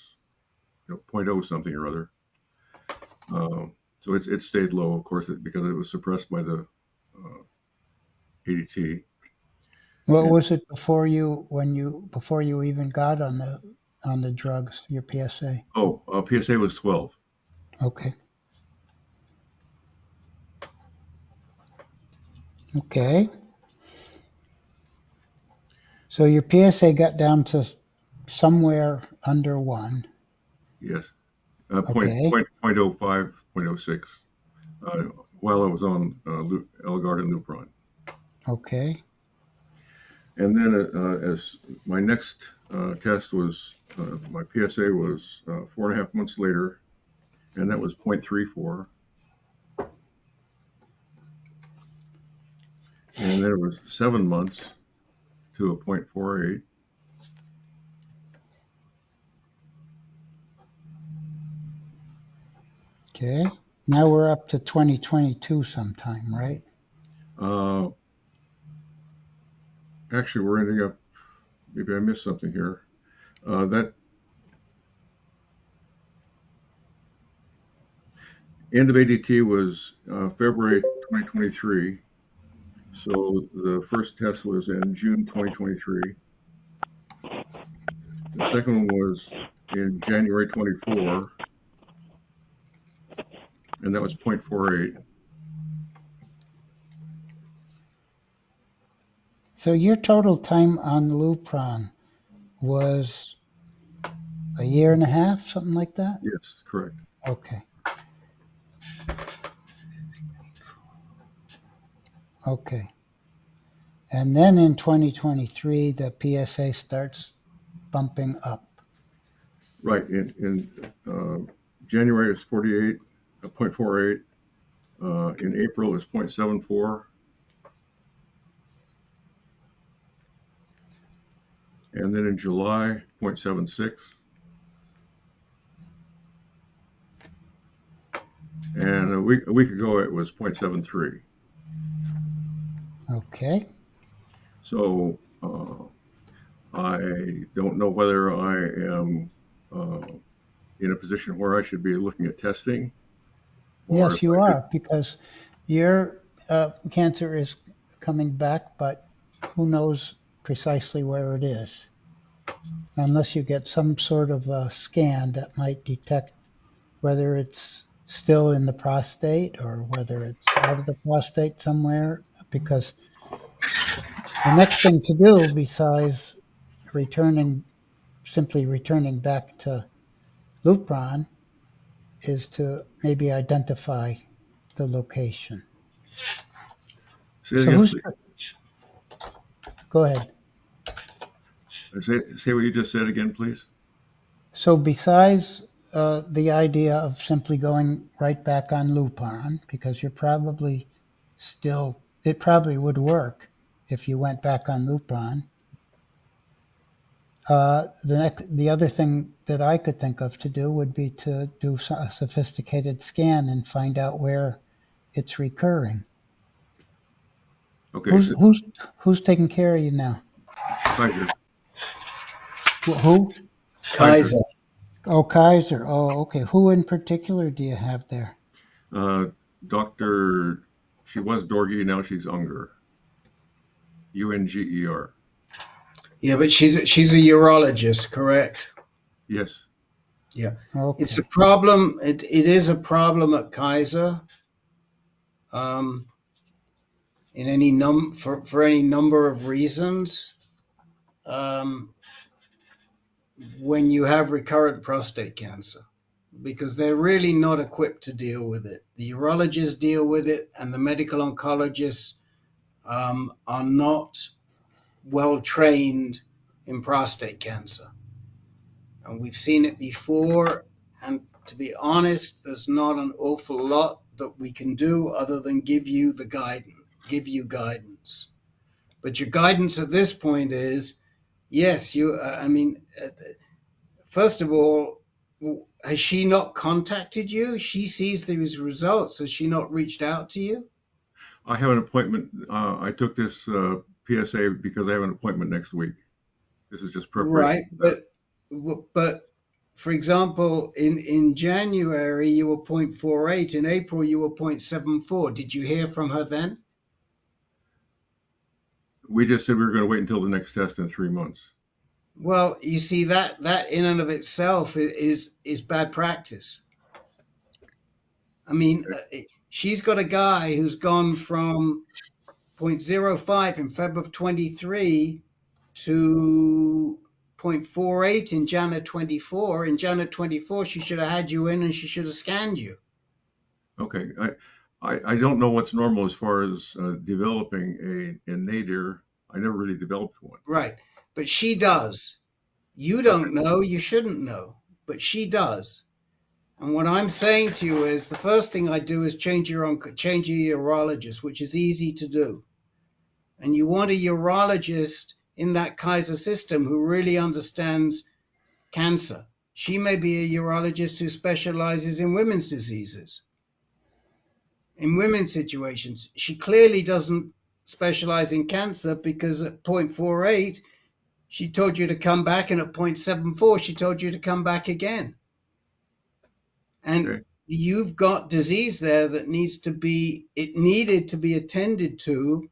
0.0 something or other. So it stayed low, of course, because it was suppressed by the ADT. What was it before you even got on the drugs? Your PSA? Oh, PSA was 12. Okay. Okay. So your PSA got down to somewhere under 1. Yes. Okay. 0.05, 0.06 while I was on Eligard and Lupron. Okay. And then as my next test was, my PSA was 4.5 months later, and that was 0.34. And then it was 7 months to a 0.48. Okay. Now we're up to 2022 sometime, right? Actually, we're ending up, maybe I missed something here. That end of ADT was February 2023. So the first test was in June 2023. The second one was in January 24, and that was 0.48. So your total time on Lupron was a year and a half, something like that? Yes, correct. Okay. Okay. And then in 2023, the PSA starts bumping up. Right. In January, it's 48, 0.48. In April, it's 0.74. And then in July, 0.76. And a week ago, it was 0.73. Okay. So I don't know whether I am in a position where I should be looking at testing. Yes, you are, because your cancer is coming back, but who knows precisely where it is, unless you get some sort of a scan that might detect whether it's still in the prostate or whether it's out of the prostate somewhere, because the next thing to do besides simply returning back to Lupron is to maybe identify the location. Say So again, go ahead. Say what you just said again, please. So besides the idea of simply going right back on Lupron, because you're probably it probably would work if you went back on Lupron. The other thing that I could think of to do would be to do a sophisticated scan and find out where it's recurring. Okay. Who's taking care of you now? Kaiser. Who? Kaiser. Oh, Kaiser. Oh, okay. Who in particular do you have there? Dr. She was Dorgy, now she's Unger. Unger. Yeah, but she's a urologist, correct? Yes. Yeah. Okay. It's a problem. It is a problem at Kaiser. In any for any number of reasons. When you have recurrent prostate cancer, because they're really not equipped to deal with it. The urologists deal with it, and the medical oncologists are not well trained in prostate cancer. And we've seen it before, and to be honest, there's not an awful lot that we can do other than give you guidance. But your guidance at this point is, yes, first of all, has she not contacted you? She sees these results. Has she not reached out to you? I have an appointment. I took this PSA because I have an appointment next week. This is just Right, preparation. but for example, in January you were 0.48, in April you were 0.74. Did you hear from her then? We just said we were going to wait until the next test in 3 months. Well, you see that in and of itself is bad practice. I mean, she's got a guy who's gone from 0.05 in Feb of 23 to 0.48 in January 24. In January 24, she should have had you in and she should have scanned you. Okay. I don't know what's normal as far as developing a nadir. I never really developed one. Right. But she does. You don't know, you shouldn't know, but she does. And what I'm saying to you is the first thing I do is change your urologist, which is easy to do. And you want a urologist in that Kaiser system who really understands cancer. She may be a urologist who specializes in women's diseases, in women's situations. She clearly doesn't specialize in cancer because at 0.48, she told you to come back, and at 0.74, she told you to come back again. And you've got disease there that needed to be attended to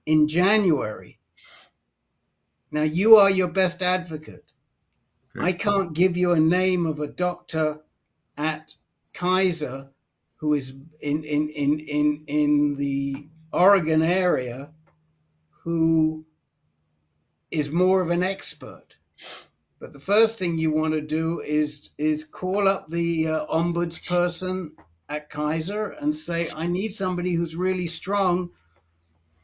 in January. Now, you are your best advocate. I can't give you a name of a doctor at Kaiser who is in the Oregon area who is more of an expert. But the first thing you want to do is call up the ombudsperson at Kaiser and say, I need somebody who's really strong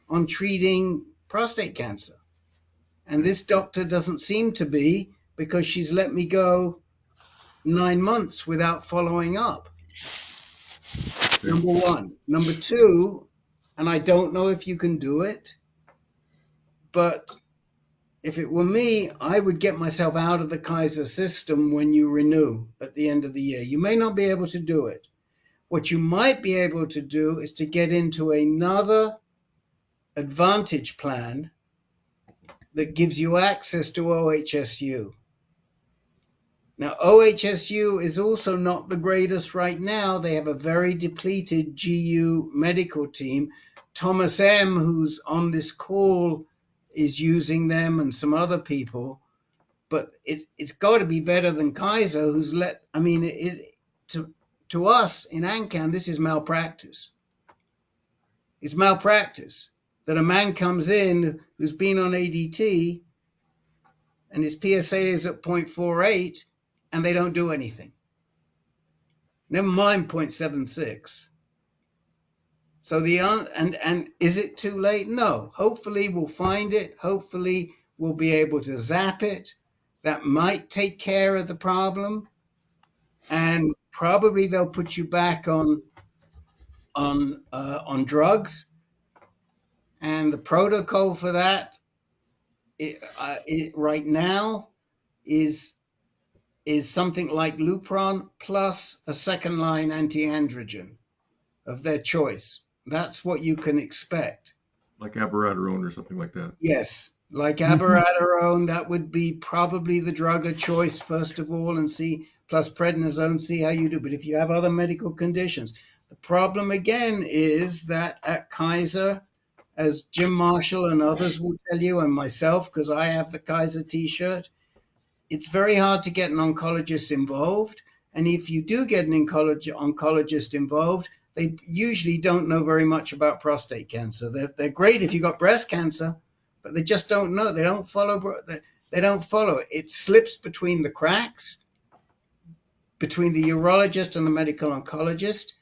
on treating prostate cancer. And this doctor doesn't seem to be, because she's let me go 9 months without following up. Number one. Number two, and I don't know if you can do it, but if it were me, I would get myself out of the Kaiser system when you renew at the end of the year. You may not be able to do it. What you might be able to do is to get into another Advantage plan that gives you access to OHSU. Now, OHSU is also not the greatest right now. They have a very depleted GU medical team. Thomas M., who's on this call, is using them, and some other people. But it's got to be better than Kaiser, who's to us in AnCan, this is malpractice. It's malpractice that a man comes in who's been on ADT and his PSA is at 0.48 and they don't do anything. Never mind 0.76. So and is it too late? No. Hopefully we'll find it. Hopefully we'll be able to zap it. That might take care of the problem. And probably they'll put you back on drugs. And the protocol for that right now is something like Lupron plus a second-line anti-androgen of their choice. That's what you can expect. Like abiraterone or something like that. Yes, like abiraterone, that would be probably the drug of choice first of all, and see, plus prednisone, see how you do. But if you have other medical conditions, the problem again is that at Kaiser, as Jim Marshall and others will tell you, and myself, because I have the Kaiser t-shirt, it's very hard to get an oncologist involved. And if you do get an oncologist involved, they usually don't know very much about prostate cancer. They're great if you got breast cancer, but they just don't know. They don't follow. They don't follow it. It slips between the cracks, between the urologist and the medical oncologist.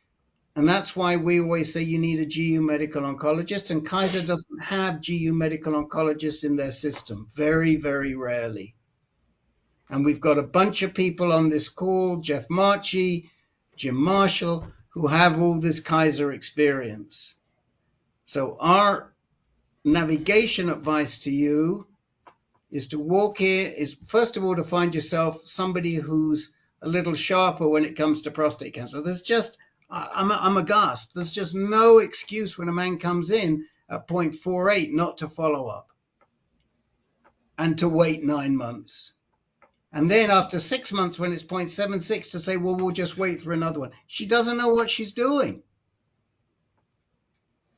And that's why we always say you need a GU medical oncologist. And Kaiser doesn't have GU medical oncologists in their system, very, very rarely. And we've got a bunch of people on this call, Jeff Marchi, Jim Marshall, who have all this Kaiser experience. So our navigation advice to you is to walk here, is first of all to find yourself somebody who's a little sharper when it comes to prostate cancer. I'm aghast. There's just no excuse when a man comes in at 0.48 not to follow up and to wait 9 months. And then after 6 months, when it's 0.76, to say, well, we'll just wait for another one. She doesn't know what she's doing.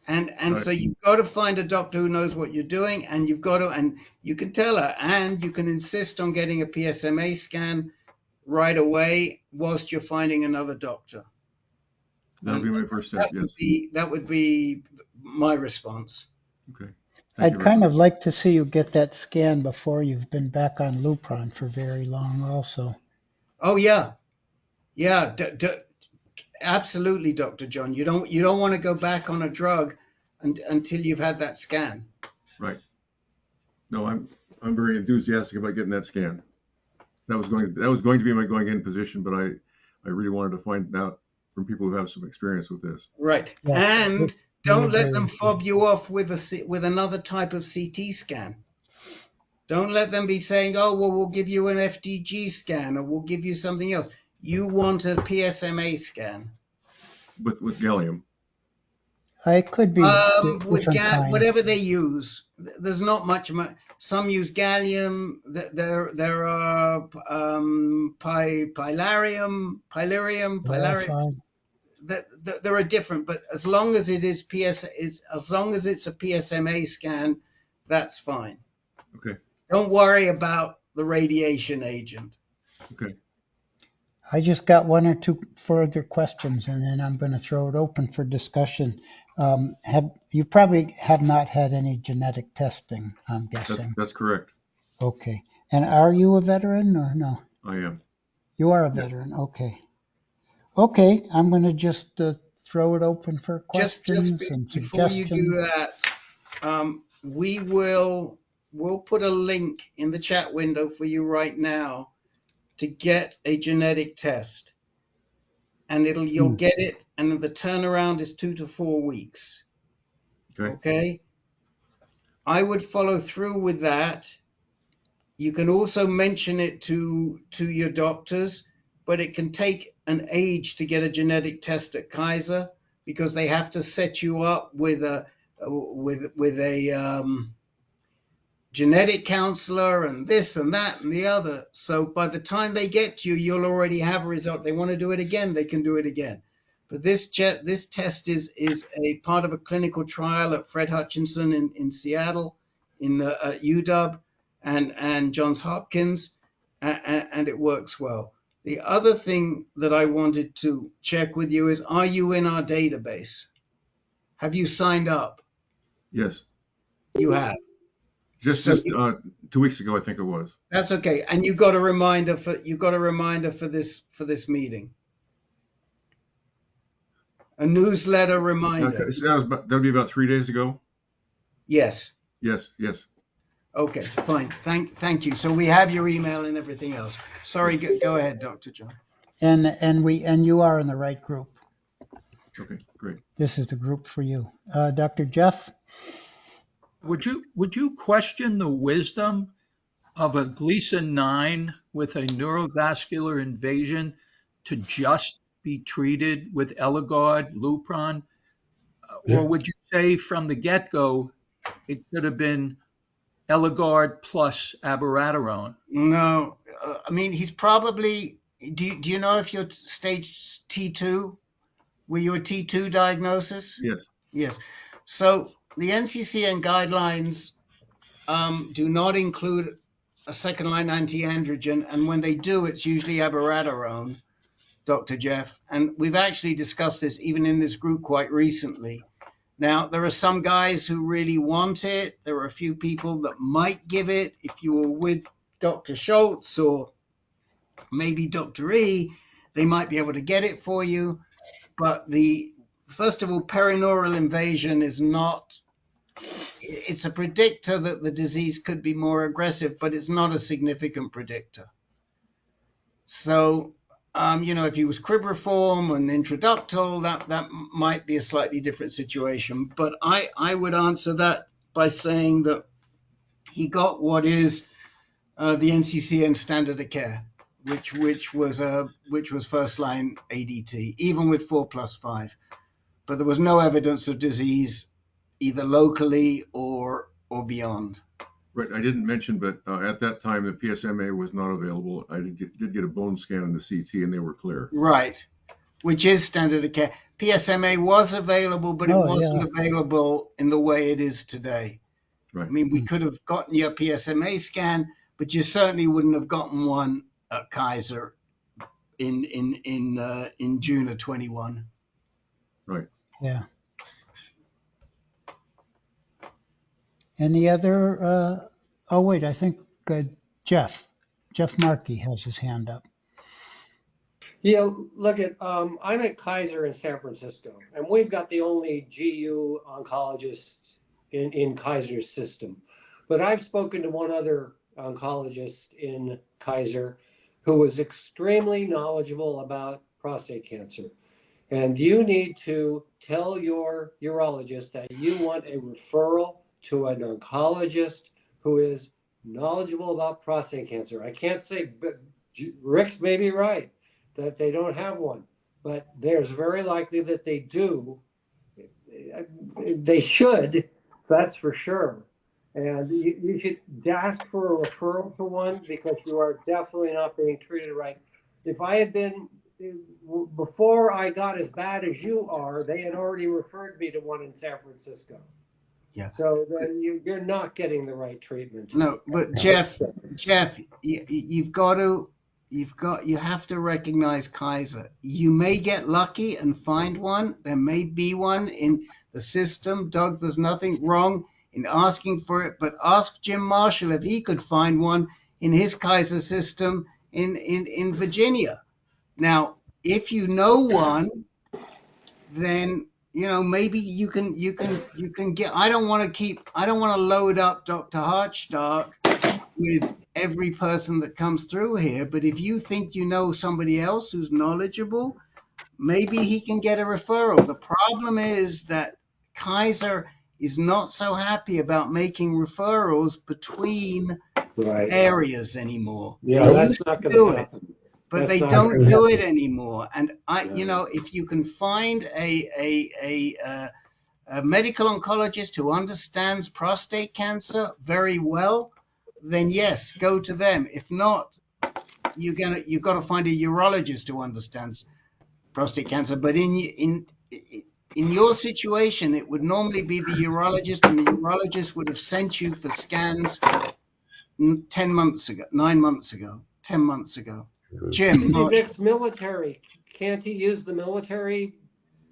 And Right. so you've got to find a doctor who knows what you're doing, and you've got to, and you can tell her, and you can insist on getting a PSMA scan right away whilst you're finding another doctor. That'll be my first step, yes. That would be my response. Okay. I'd kind of like to see you get that scan before you've been back on Lupron for very long also. Oh, yeah. Yeah, absolutely, Dr. John. You don't want to go back on a drug until you've had that scan. Right. No, I'm very enthusiastic about getting that scan. That was going to be my going in position, but I really wanted to find out from people who have some experience with this. Right. Yeah. And don't let them fob you off with another type of CT scan. Don't let them be saying, oh, well, we'll give you an FDG scan or we'll give you something else. You want a PSMA scan. With gallium. It could be with whatever they use. There's not much. Some use gallium. There are pylarium. There are different, but as long as it is as long as it's a PSMA scan, that's fine. Okay. Don't worry about the radiation agent. Okay. I just got one or two further questions, and then I'm going to throw it open for discussion. You probably have not had any genetic testing, I'm guessing. That's correct. Okay. And are you a veteran or no? I am. You are a veteran. Okay. Okay. I'm going to just throw it open for questions and suggestions. Before you do that, we'll put a link in the chat window for you right now to get a genetic test, and you'll get it, and the turnaround is 2 to 4 weeks. Okay. I would follow through with that. You can also mention it to your doctors, but it can take an age to get a genetic test at Kaiser because they have to set you up with a genetic counselor and this and that and the other. So by the time they get you, you'll already have a result. They want to do it again, they can do it again. But this test is a part of a clinical trial at Fred Hutchinson in Seattle, at UW and Johns Hopkins, and it works well. The other thing that I wanted to check with you is, are you in our database? Have you signed up? Yes. You have. Just 2 weeks ago, I think it was. That's okay. And you got a reminder for this meeting. A newsletter reminder. That'll be about 3 days ago. Yes. Yes. Okay, fine. Thank you. So we have your email and everything else. Sorry, go ahead, Dr. John. And you are in the right group. Okay, great. This is the group for you. Dr. Jeff? Would you question the wisdom of a Gleason 9 with a neurovascular invasion to just be treated with Eligard, Lupron? Or would you say from the get-go it could have been Eligard plus abiraterone? No, I mean, he's probably, do you know if you're stage T2? Were you a T2 diagnosis? Yes. Yes. So the NCCN guidelines do not include a second-line anti-androgen, and when they do, it's usually abiraterone, Dr. Jeff. And we've actually discussed this even in this group quite recently. Now, there are some guys who really want it. There are a few people that might give it. If you were with Dr. Schultz or maybe Dr. E, they might be able to get it for you. But first of all, perineural invasion is not, it's a predictor that the disease could be more aggressive, but it's not a significant predictor. So, if he was cribriform and intraductal, that might be a slightly different situation. But I would answer that by saying that he got what is the NCCN standard of care, which was first line ADT, even with 4+5. But there was no evidence of disease either locally or beyond. Right, I didn't mention, but at that time the PSMA was not available. I did get a bone scan and the CT, and they were clear. Right, which is standard of care. PSMA was available, but it wasn't available in the way it is today. Right. I mean, we could have gotten you a PSMA scan, but you certainly wouldn't have gotten one at Kaiser in June of 21. Right. Yeah. Any other? Oh wait, I think Jeff Markey has his hand up. Yeah, look at I'm at Kaiser in San Francisco, and we've got the only GU oncologist in Kaiser's system. But I've spoken to one other oncologist in Kaiser who was extremely knowledgeable about prostate cancer. And you need to tell your urologist that you want a referral to an oncologist who is knowledgeable about prostate cancer. I can't say, but Rick may be right that they don't have one, but there's very likely that they do. They should, that's for sure. And you should ask for a referral to one because you are definitely not being treated right. If I had been, before I got as bad as you are, they had already referred me to one in San Francisco. Yeah. So then you're not getting the right treatment. No, but Jeff, you have to recognize Kaiser. You may get lucky and find one. There may be one in the system. Doug, there's nothing wrong in asking for it, but ask Jim Marshall if he could find one in his Kaiser system in Virginia. Now, if you know one, then maybe you can get. I don't want to load up Dr. Hartstark with every person that comes through here, but if you think you know somebody else who's knowledgeable, maybe he can get a referral. The problem is that Kaiser is not so happy about making referrals between areas anymore. Yeah, that's not going to happen. But they don't do it anymore. And if you can find a medical oncologist who understands prostate cancer very well, then yes, go to them. If not, you've got to find a urologist who understands prostate cancer. But in your situation, it would normally be the urologist, and the urologist would have sent you for scans 10 months ago, 9 months ago, 10 months ago. Jim, Nick's military. Can't he use the military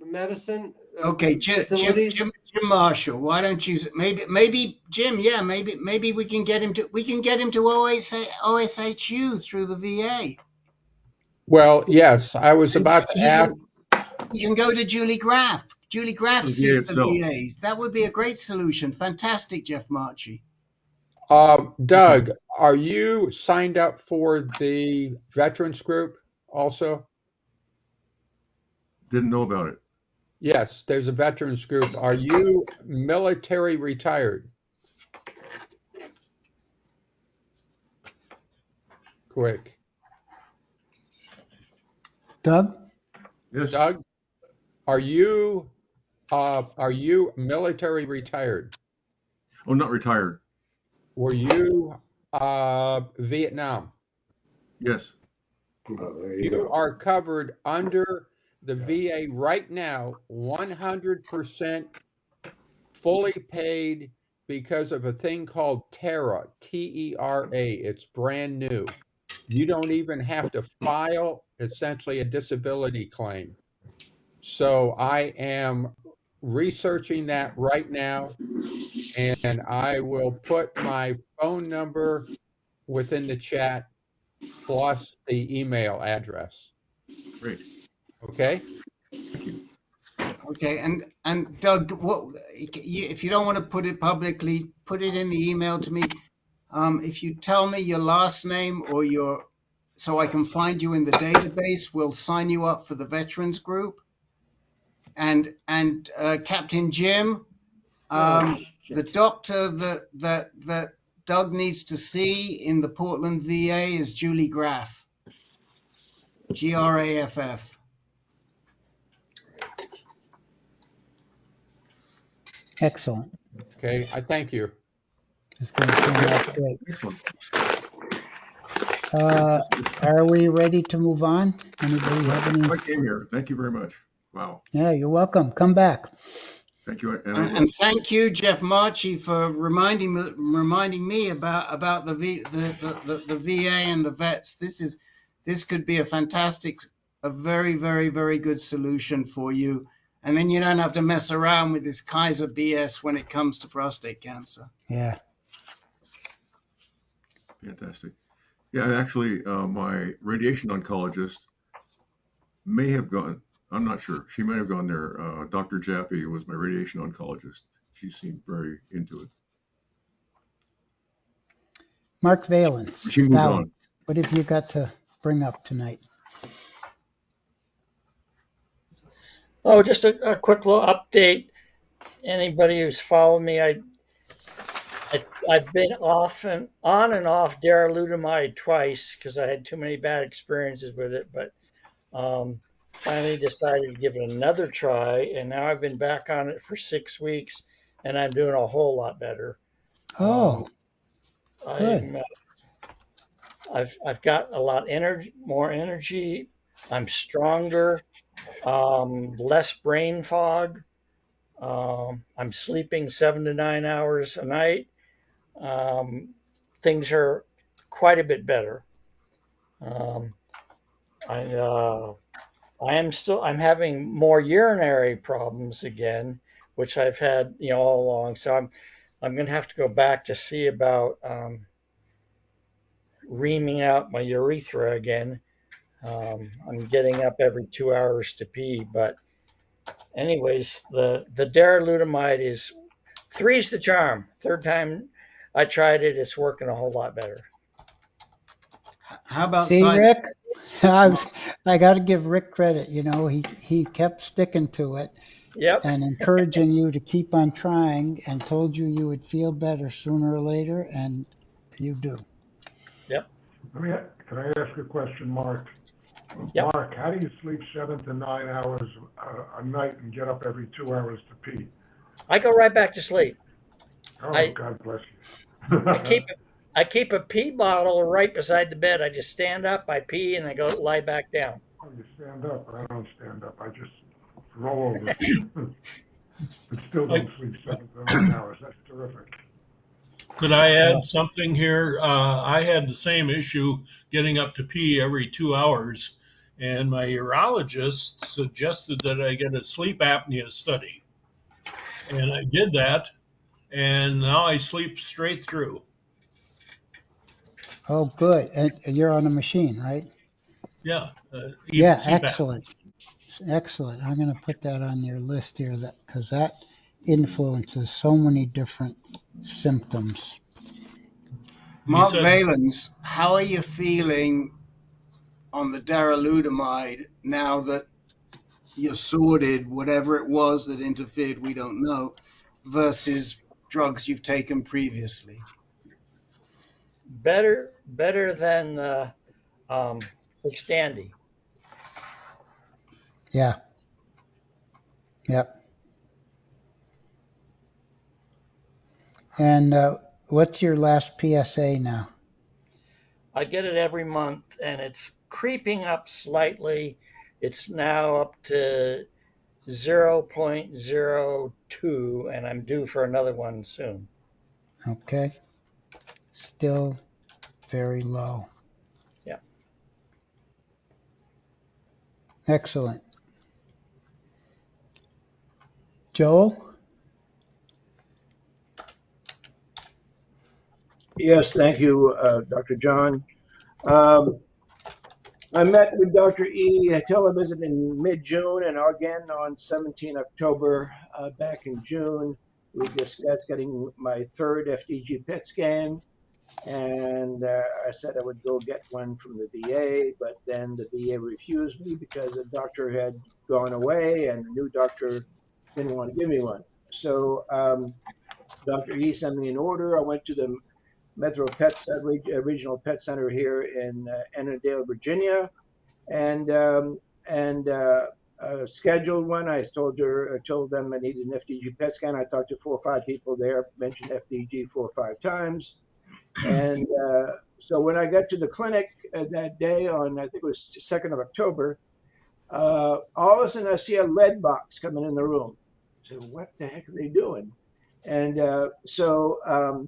medicine? Okay, Jim Marshall. Why don't you? Maybe Jim. Yeah, maybe we can get him to. We can get him to OSHU through the VA. Well, yes, I was about to ask. You can go to Julie Graff. Julie Graff sees the VAs. That would be a great solution. Fantastic, Jeff Marchie. Doug, are you signed up for the veterans group also? Didn't know about it. Yes, there's a veterans group. Are you military retired? Quick. Doug? Yes. Doug, are you military retired? Oh, not retired. Were you Vietnam? Yes. You are covered under the VA right now, 100% fully paid because of a thing called TERA, T-E-R-A. It's brand new. You don't even have to file essentially a disability claim. So I am researching that right now, and I will put my phone number within the chat plus the email address. Great. Okay. Okay, and Doug, if you don't want to put it publicly, put it in the email to me. If you tell me your last name or so I can find you in the database, we'll sign you up for the veterans group. And Captain Jim, The doctor that Doug needs to see in the Portland VA is Julie Graff, Graff. Excellent. Okay, I thank you. It's going to turn out great. Excellent. Are we ready to move on? Anybody have any? I came here. Thank you very much. Wow. Yeah, you're welcome. Come back. Thank you. And thank you, Jeff Marchi, for reminding me about the VA and the vets. This could be a very, very, very good solution for you. And then you don't have to mess around with this Kaiser BS when it comes to prostate cancer. Yeah. Fantastic. Yeah, actually, my radiation oncologist may have gone. I'm not sure. She might have gone there. Dr. Jaffe was my radiation oncologist. She seemed very into it. Mark Valens. She moved on. What have you got to bring up tonight? Oh, just a quick little update. Anybody who's followed me, I've been on and off darolutamide twice because I had too many bad experiences with it, but finally decided to give it another try, and now I've been back on it for 6 weeks, and I'm doing a whole lot better. Oh, good. I've got a lot more energy. I'm stronger, less brain fog. I'm sleeping 7 to 9 hours a night. Things are quite a bit better. I'm having more urinary problems again, which I've had, all along. So I'm going to have to go back to see about reaming out my urethra again. I'm getting up every 2 hours to pee, but anyways, the darolutamide is 3's the charm. Third time I tried it, it's working a whole lot better. How about Rick? I got to give Rick credit. He kept sticking to it. Yep. And encouraging you to keep on trying, and told you would feel better sooner or later, and you do. Yep. Can I ask a question, Mark? Yep. Mark, how do you sleep 7 to 9 hours a night and get up every 2 hours to pee? I go right back to sleep. God bless you. I keep a pee bottle right beside the bed. I just stand up, I pee, and I go lie back down. Oh, you stand up. I don't stand up. I just roll over. But still don't sleep 7 to 9 hours. That's terrific. Could I add something here? I had the same issue getting up to pee every 2 hours, and my urologist suggested that I get a sleep apnea study. And I did that, and now I sleep straight through. Oh, good. And you're on a machine, right? Yeah. Yeah, CPAP. excellent. Excellent. I'm going to put that on your list here, because that influences so many different symptoms. Mark Valens, how are you feeling on the darolutamide now that you're sorted, whatever it was that interfered, we don't know, versus drugs you've taken previously? Better than Xtandi. Yeah. Yep. And what's your last PSA now? I get it every month, and it's creeping up slightly. It's now up to 0.02, and I'm due for another one soon. Okay. Still very low. Yeah. Excellent. Joel? Yes, thank you, Dr. John. I met with Dr. E. a televisit in mid-June and again on 17 October back in June. We discussed getting my third FDG PET scan, and I said I would go get one from the VA, but then the VA refused me because the doctor had gone away and the new doctor didn't want to give me one. So Dr. E sent me an order. I went to the Metro Pet Regional Pet Center here in Annandale, Virginia, and scheduled one. I told them I needed an FDG PET scan. I talked to 4 or 5 people there, mentioned FDG 4 or 5 times, and so when I got to the clinic that day on, I think it was 2nd of October, all of a sudden I see a lead box coming in the room. I said, what the heck are they doing? And so I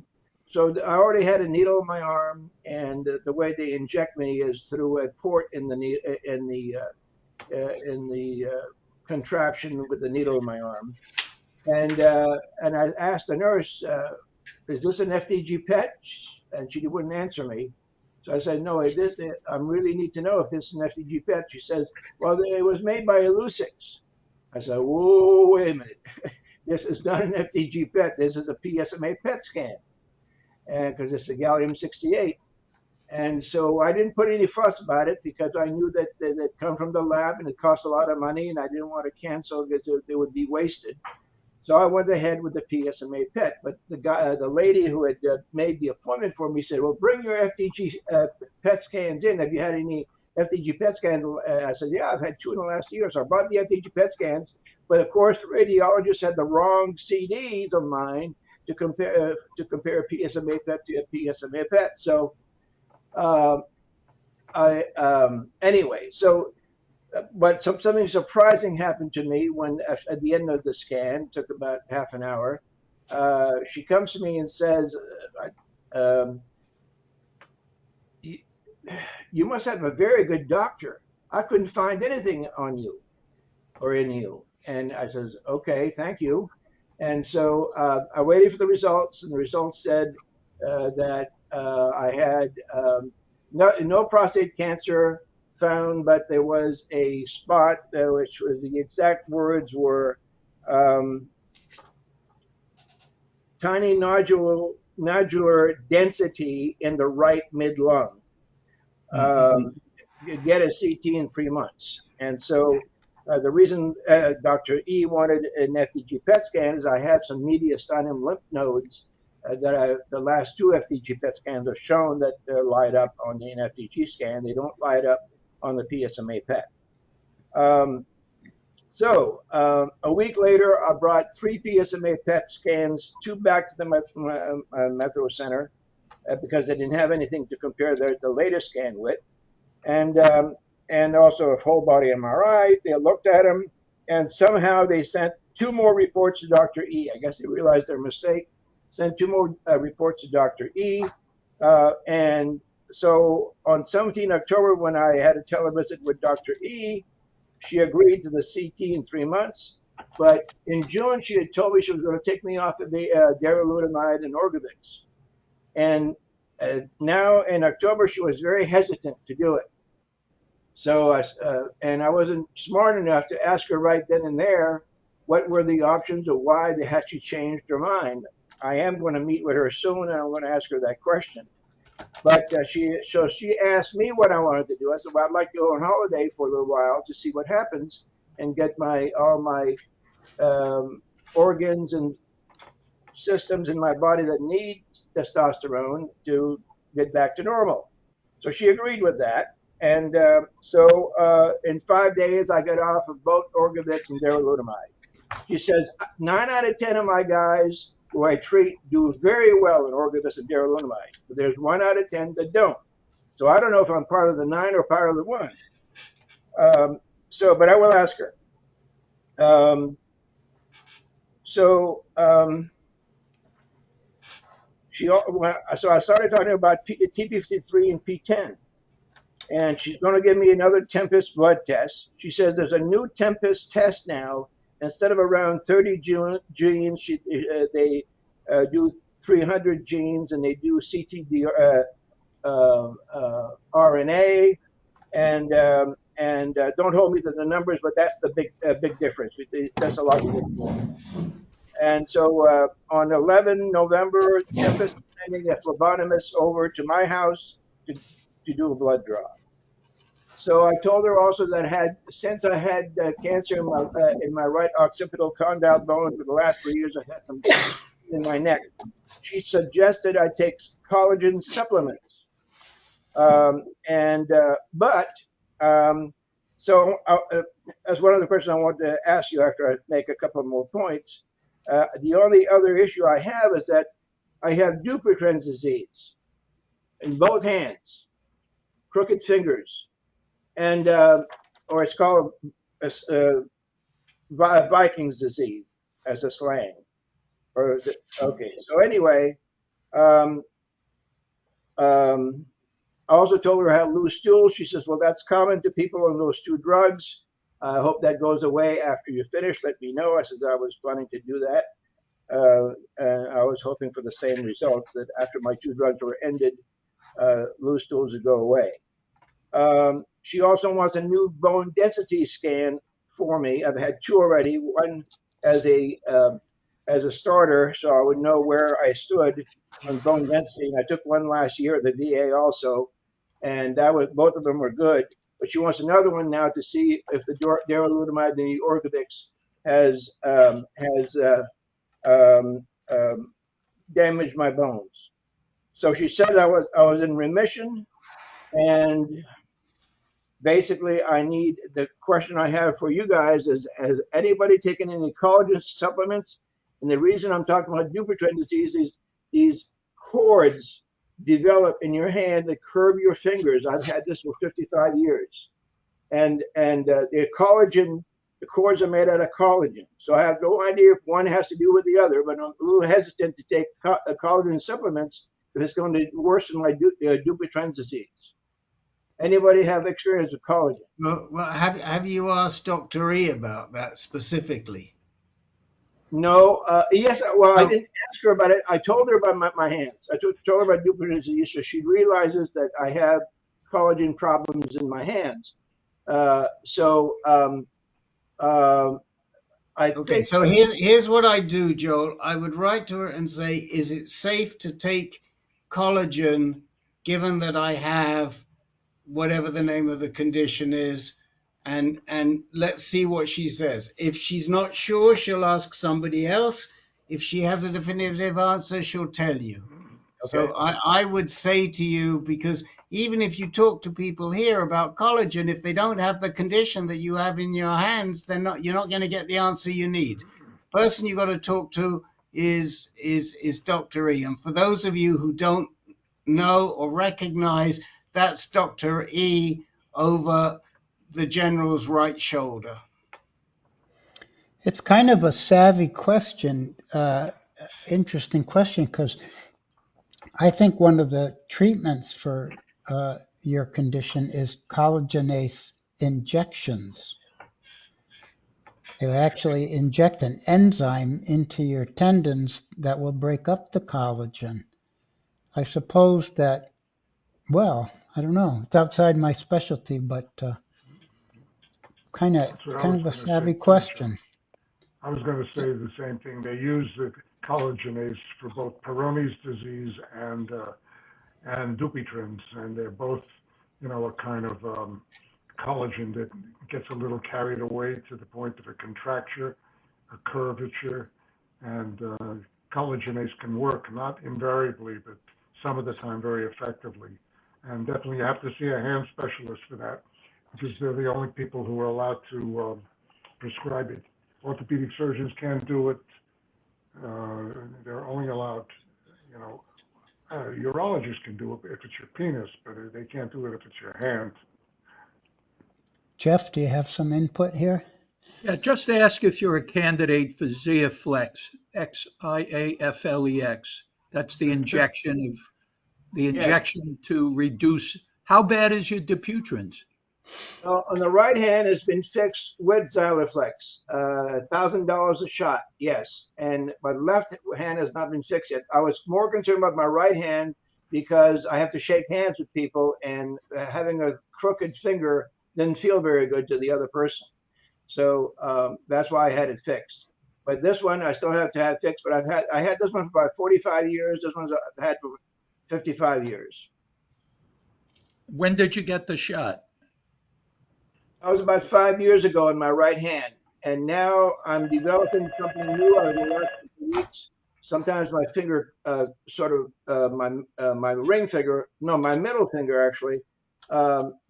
already had a needle in my arm, and the way they inject me is through a port in the contraption with the needle in my arm. And I asked the nurse, is this an FDG PET? And she wouldn't answer me. So I said, no, I really need to know if this is an FDG PET. She says, well, it was made by Illuccix. I said, whoa, wait a minute. This is not an FDG PET. This is a PSMA PET scan, and because it's a gallium-68. And so I didn't put any fuss about it because I knew that it come from the lab and it cost a lot of money, and I didn't want to cancel because it would be wasted. So I went ahead with the PSMA PET. But the lady who had made the appointment for me said, well, bring your FDG PET scans in. Have you had any FDG PET scans? I said, yeah, I've had 2 in the last year. So I brought the FDG PET scans. But of course, the radiologist had the wrong CDs of mine to compare PSMA PET to a PSMA PET. So anyway, so but something surprising happened to me when at the end of the scan, took about half an hour. She comes to me and says, you must have a very good doctor. I couldn't find anything on you or in you. And I says, okay, thank you. And so I waited for the results, and the results said that I had no prostate cancer found, but there was a spot which was, the exact words were tiny nodular density in the right mid lung. Get a CT in 3 months. And so the reason Dr. E wanted an FDG PET scan is I have some mediastinum lymph nodes that the last 2 FDG PET scans have shown that light up on the FDG scan. They don't light up on the PSMA PET. So a week later, I brought 3 PSMA PET scans, 2 back to the Metro Center because they didn't have anything to compare the latest scan with. And also a whole body MRI. They looked at them, and somehow they sent 2 more reports to Dr. E. I guess they realized their mistake, sent 2 more reports to Dr. E. And so on 17 October, when I had a televisit with Dr. E, she agreed to the CT in 3 months. But in June, she had told me she was going to take me off of the darolutamide and Orgovix. And now in October, she was very hesitant to do it. So, and I wasn't smart enough to ask her right then and there what were the options or why they had she changed her mind. I am going to meet with her soon, and I'm going to ask her that question. But she asked me what I wanted to do. I said, well, I'd like to go on holiday for a little while to see what happens and get all my organs and systems in my body that need testosterone to get back to normal. So she agreed with that. And so in 5 days, I got off of both Orgovix and darolutamide. She says 9 out of 10 of my guys who I treat do very well in Orgovix and darolutamide, but there's 1 out of 10 that don't. So I don't know if I'm part of the 9 or part of the 1. But I will ask her. So I started talking about TP53 and P10. And she's going to give me another Tempest blood test. She says there's a new Tempest test now. Instead of around 30 genes, they do 300 genes, and they do RNA. And don't hold me to the numbers, but that's the big difference. That's a lot of difference. And so on 11 November, Tempest is sending a phlebotomist over to my house to do a blood draw. So I told her also that since I had cancer in my right occipital condyle bone for the last 3 years, I had some in my neck. She suggested I take collagen supplements. But as one of the questions I wanted to ask you after I make a couple more points, the only other issue I have is that I have Dupuytren's disease in both hands, crooked fingers, and or it's called Viking's disease as a slang. Or is it okay? So anyway, um, I also told her I had loose stools. She says, "Well, that's common to people on those two drugs. I hope that goes away after you finish. Let me know." I said I was planning to do that. And I was hoping for the same results, that after my two drugs were ended, loose stools would go away. She also wants a new bone density scan for me. I've had two already, one as a starter, so I would know where I stood on bone density. And I took one last year at the VA also, and that was, both of them were good. But she wants another one now to see if the darolutamide and the Orgovyx has damaged my bones. So she said I was in remission, and basically I need, the question I have for you guys is, has anybody taken any collagen supplements? And the reason I'm talking about Dupuytren disease is these cords develop in your hand that curve your fingers. I've had this for 55 years, and the collagen, the cords are made out of collagen. So I have no idea if one has to do with the other, but I'm a little hesitant to take collagen supplements if it's going to worsen my Dupuytren disease. Anybody have experience with collagen? Well, have you asked Dr. E about that specifically? No. Yes. Well, I didn't ask her about it. I told her about my hands. I told her about Dupuytren disease, so she realizes that I have collagen problems in my hands. I Okay, think. so here's what I do, Joel. I would write to her and say, is it safe to take collagen given that I have whatever the name of the condition is? And let's see what she says. If she's not sure, she'll ask somebody else. If she has a definitive answer, she'll tell you. Okay. So I would say to you, because even if you talk to people here about collagen, if they don't have the condition that you have in your hands, you're not going to get the answer you need. Person you got to talk to is Dr. E. And for those of you who don't know or recognize, that's Dr. E over the general's right shoulder. It's kind of a savvy question, interesting question, because I think one of the treatments for your condition is collagenase injections. They actually inject an enzyme into your tendons that will break up the collagen. I suppose that, well, I don't know. It's outside my specialty, but kind of a savvy question. I was going to say the same thing. They use the collagenase for both Peyronie's disease and Dupuytren's, and they're both, a kind of collagen that gets a little carried away to the point of a contracture, a curvature, and collagenase can work, not invariably, but some of the time very effectively. And definitely you have to see a hand specialist for that, because they're the only people who are allowed to prescribe it. Orthopedic surgeons can't do it. They're only allowed, urologists can do it if it's your penis, but they can't do it if it's your hand. Jeff, do you have some input here? Yeah, just ask if you're a candidate for Xiaflex, Xiaflex. That's the injection to reduce. How bad is your Dupuytren's? On the right hand has been fixed with Xiaflex, $1,000 a shot, yes. And my left hand has not been fixed yet. I was more concerned about my right hand because I have to shake hands with people, and having a crooked finger didn't feel very good to the other person. So that's why I had it fixed. But this one I still have to have fixed. But I had this one for about 45 years. This one's I've had for 55 years. When did you get the shot? I was about 5 years ago in my right hand, and now I'm developing something new over the last few weeks. sometimes my finger my ring finger, no, my middle finger actually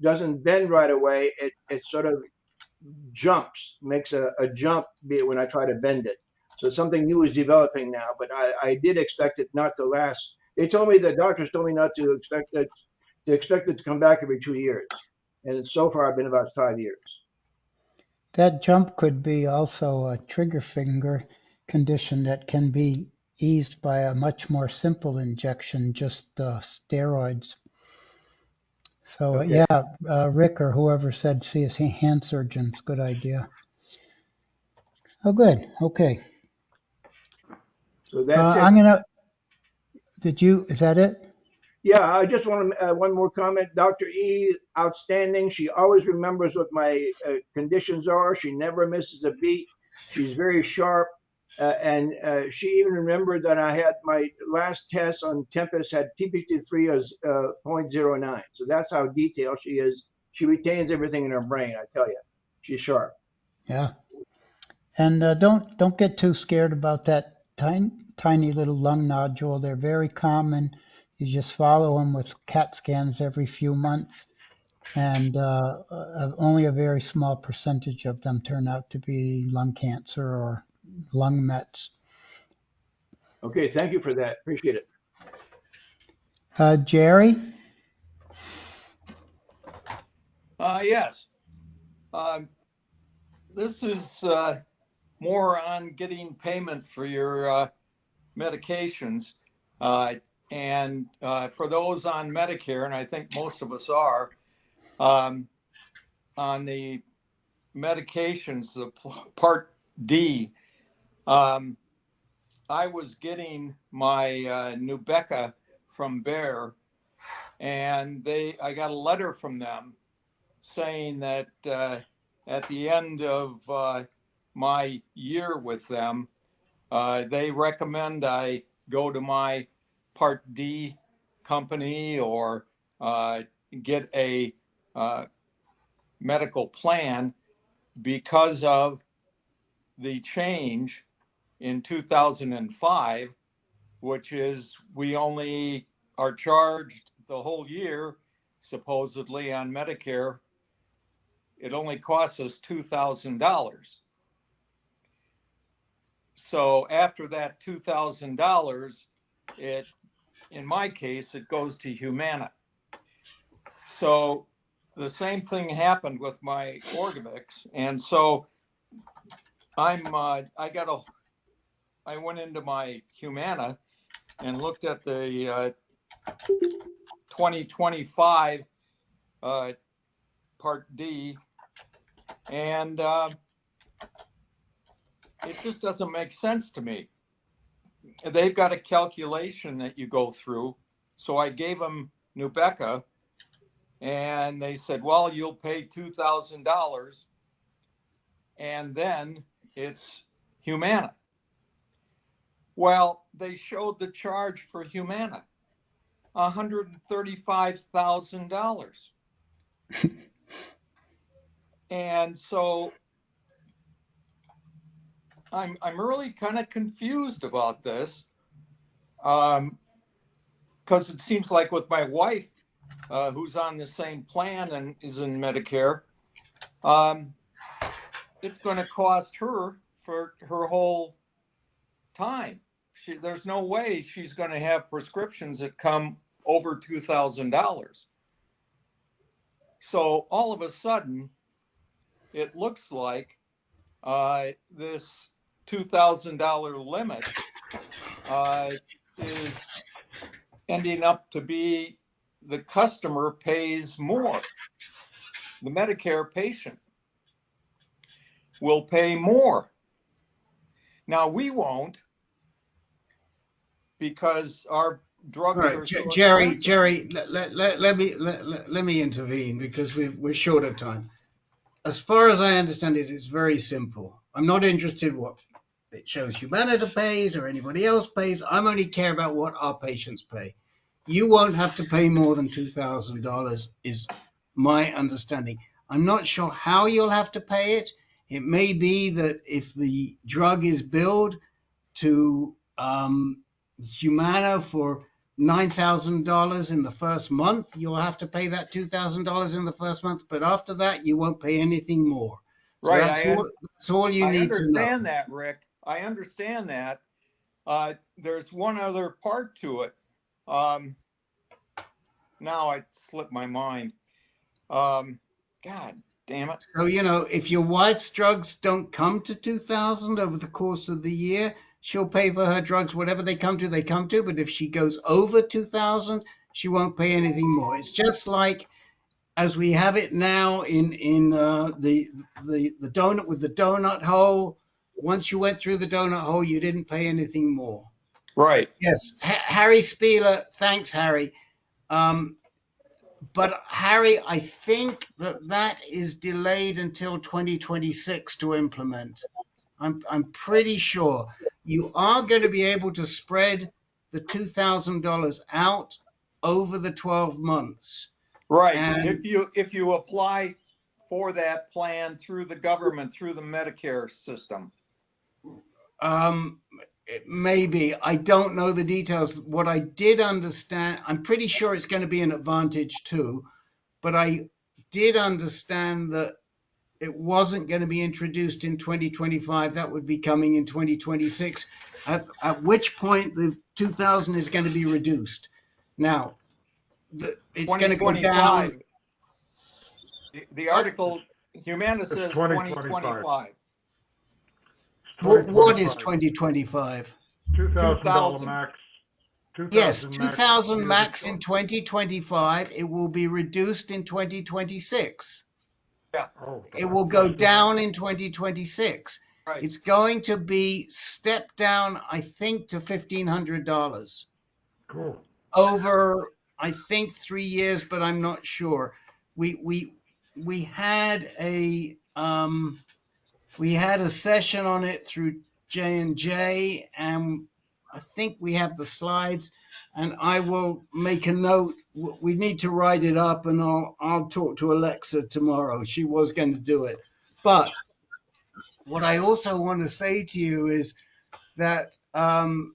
doesn't bend right away. It sort of jumps, makes a jump when I try to bend it. So something new is developing now, but I did expect it not to last. They told me, the doctors told me not to expect it, to come back every 2 years. And so far I've been about 5 years. That jump could be also a trigger finger condition that can be eased by a much more simple injection, just steroids. So Okay. yeah, Rick or whoever said see a hand surgeon's good idea. Oh, good. Okay. So that's it. I'm gonna. Is that it? Yeah, I just want to one more comment. Dr. E, outstanding. She always remembers what my conditions are. She never misses a beat. She's very sharp. And she even remembered that I had my last test on Tempest had TP53 as 0.09. So that's how detailed she is. She retains everything in her brain, I tell you. She's sharp. Yeah. And don't get too scared about that tiny little lung nodule. They're very common. You just follow them with CAT scans every few months, and only a very small percentage of them turn out to be lung cancer or lung mets. Okay, thank you for that. Appreciate it. Jerry? Yes. This is more on getting payment for your medications. And for those on Medicare, and I think most of us are, on the medications, the Part D, I was getting my Nubeqa from Bayer, and I got a letter from them saying that at the end of my year with them, they recommend I go to my Part D company or get a medical plan because of the change in 2005, which is we only are charged the whole year, supposedly on Medicare. It only costs us $2,000. So after that $2,000, in my case, it goes to Humana. So the same thing happened with my Orgavix, and so I went into my Humana and looked at the 2025 Part D, and it just doesn't make sense to me. They've got a calculation that you go through. So I gave them Nubeqa, and they said, well, you'll pay $2,000, and then it's Humana. Well, they showed the charge for Humana, $135,000. And so I'm really kind of confused about this, because it seems like with my wife, who's on the same plan and is in Medicare, it's going to cost her for her whole time. There's no way she's going to have prescriptions that come over $2,000. So all of a sudden, it looks like this $2,000 limit is ending up to be the customer pays more. The Medicare patient will pay more. Now we won't, because our drugs All right, are so Jerry, expensive. let me intervene because we're short of time. As far as I understand it, it's very simple. I'm not interested what it shows Humana pays or anybody else pays. I'm only care about what our patients pay. You won't have to pay more than $2,000 is my understanding. I'm not sure how you'll have to pay it. It may be that if the drug is billed to Humana for $9,000 in the first month, you'll have to pay that $2,000 in the first month, but after that, you won't pay anything more. So Right. that's all you need to know. I understand that, Rick. I understand that. There's one other part to it. Now it slipped my mind. God damn it. So, if your wife's drugs don't come to 2,000 over the course of the year, she'll pay for her drugs, whatever they come to, they come to. But if she goes over 2,000, she won't pay anything more. It's just like as we have it now in the donut with the donut hole. Once you went through the donut hole, you didn't pay anything more. Right. Yes, Harry Spieler. Thanks, Harry. But Harry, I think that is delayed until 2026 to implement. I'm pretty sure you are going to be able to spread the $2,000 out over the 12 months. Right. And if you apply for that plan through the government, through the Medicare system. Maybe. I don't know the details. What I did understand, I'm pretty sure it's going to be an advantage too, but I did understand that it wasn't going to be introduced in 2025. That would be coming in 2026, at which point the 2,000 is going to be reduced. Now, it's going to go down. The article, Humana says 2025. What is 2025? $2,000 max. Yes, 2,000 max in 2025. It will be reduced in 2026. Yeah. It will go down in 2026. Right. It's going to be stepped down, I think, to $1,500. Cool. Over, I think, 3 years, but I'm not sure. We had a session on it through J&J, and I think we have the slides, and I will make a note. We need to write it up, and I'll talk to Alexa tomorrow. She was going to do it. But what I also want to say to you is that, and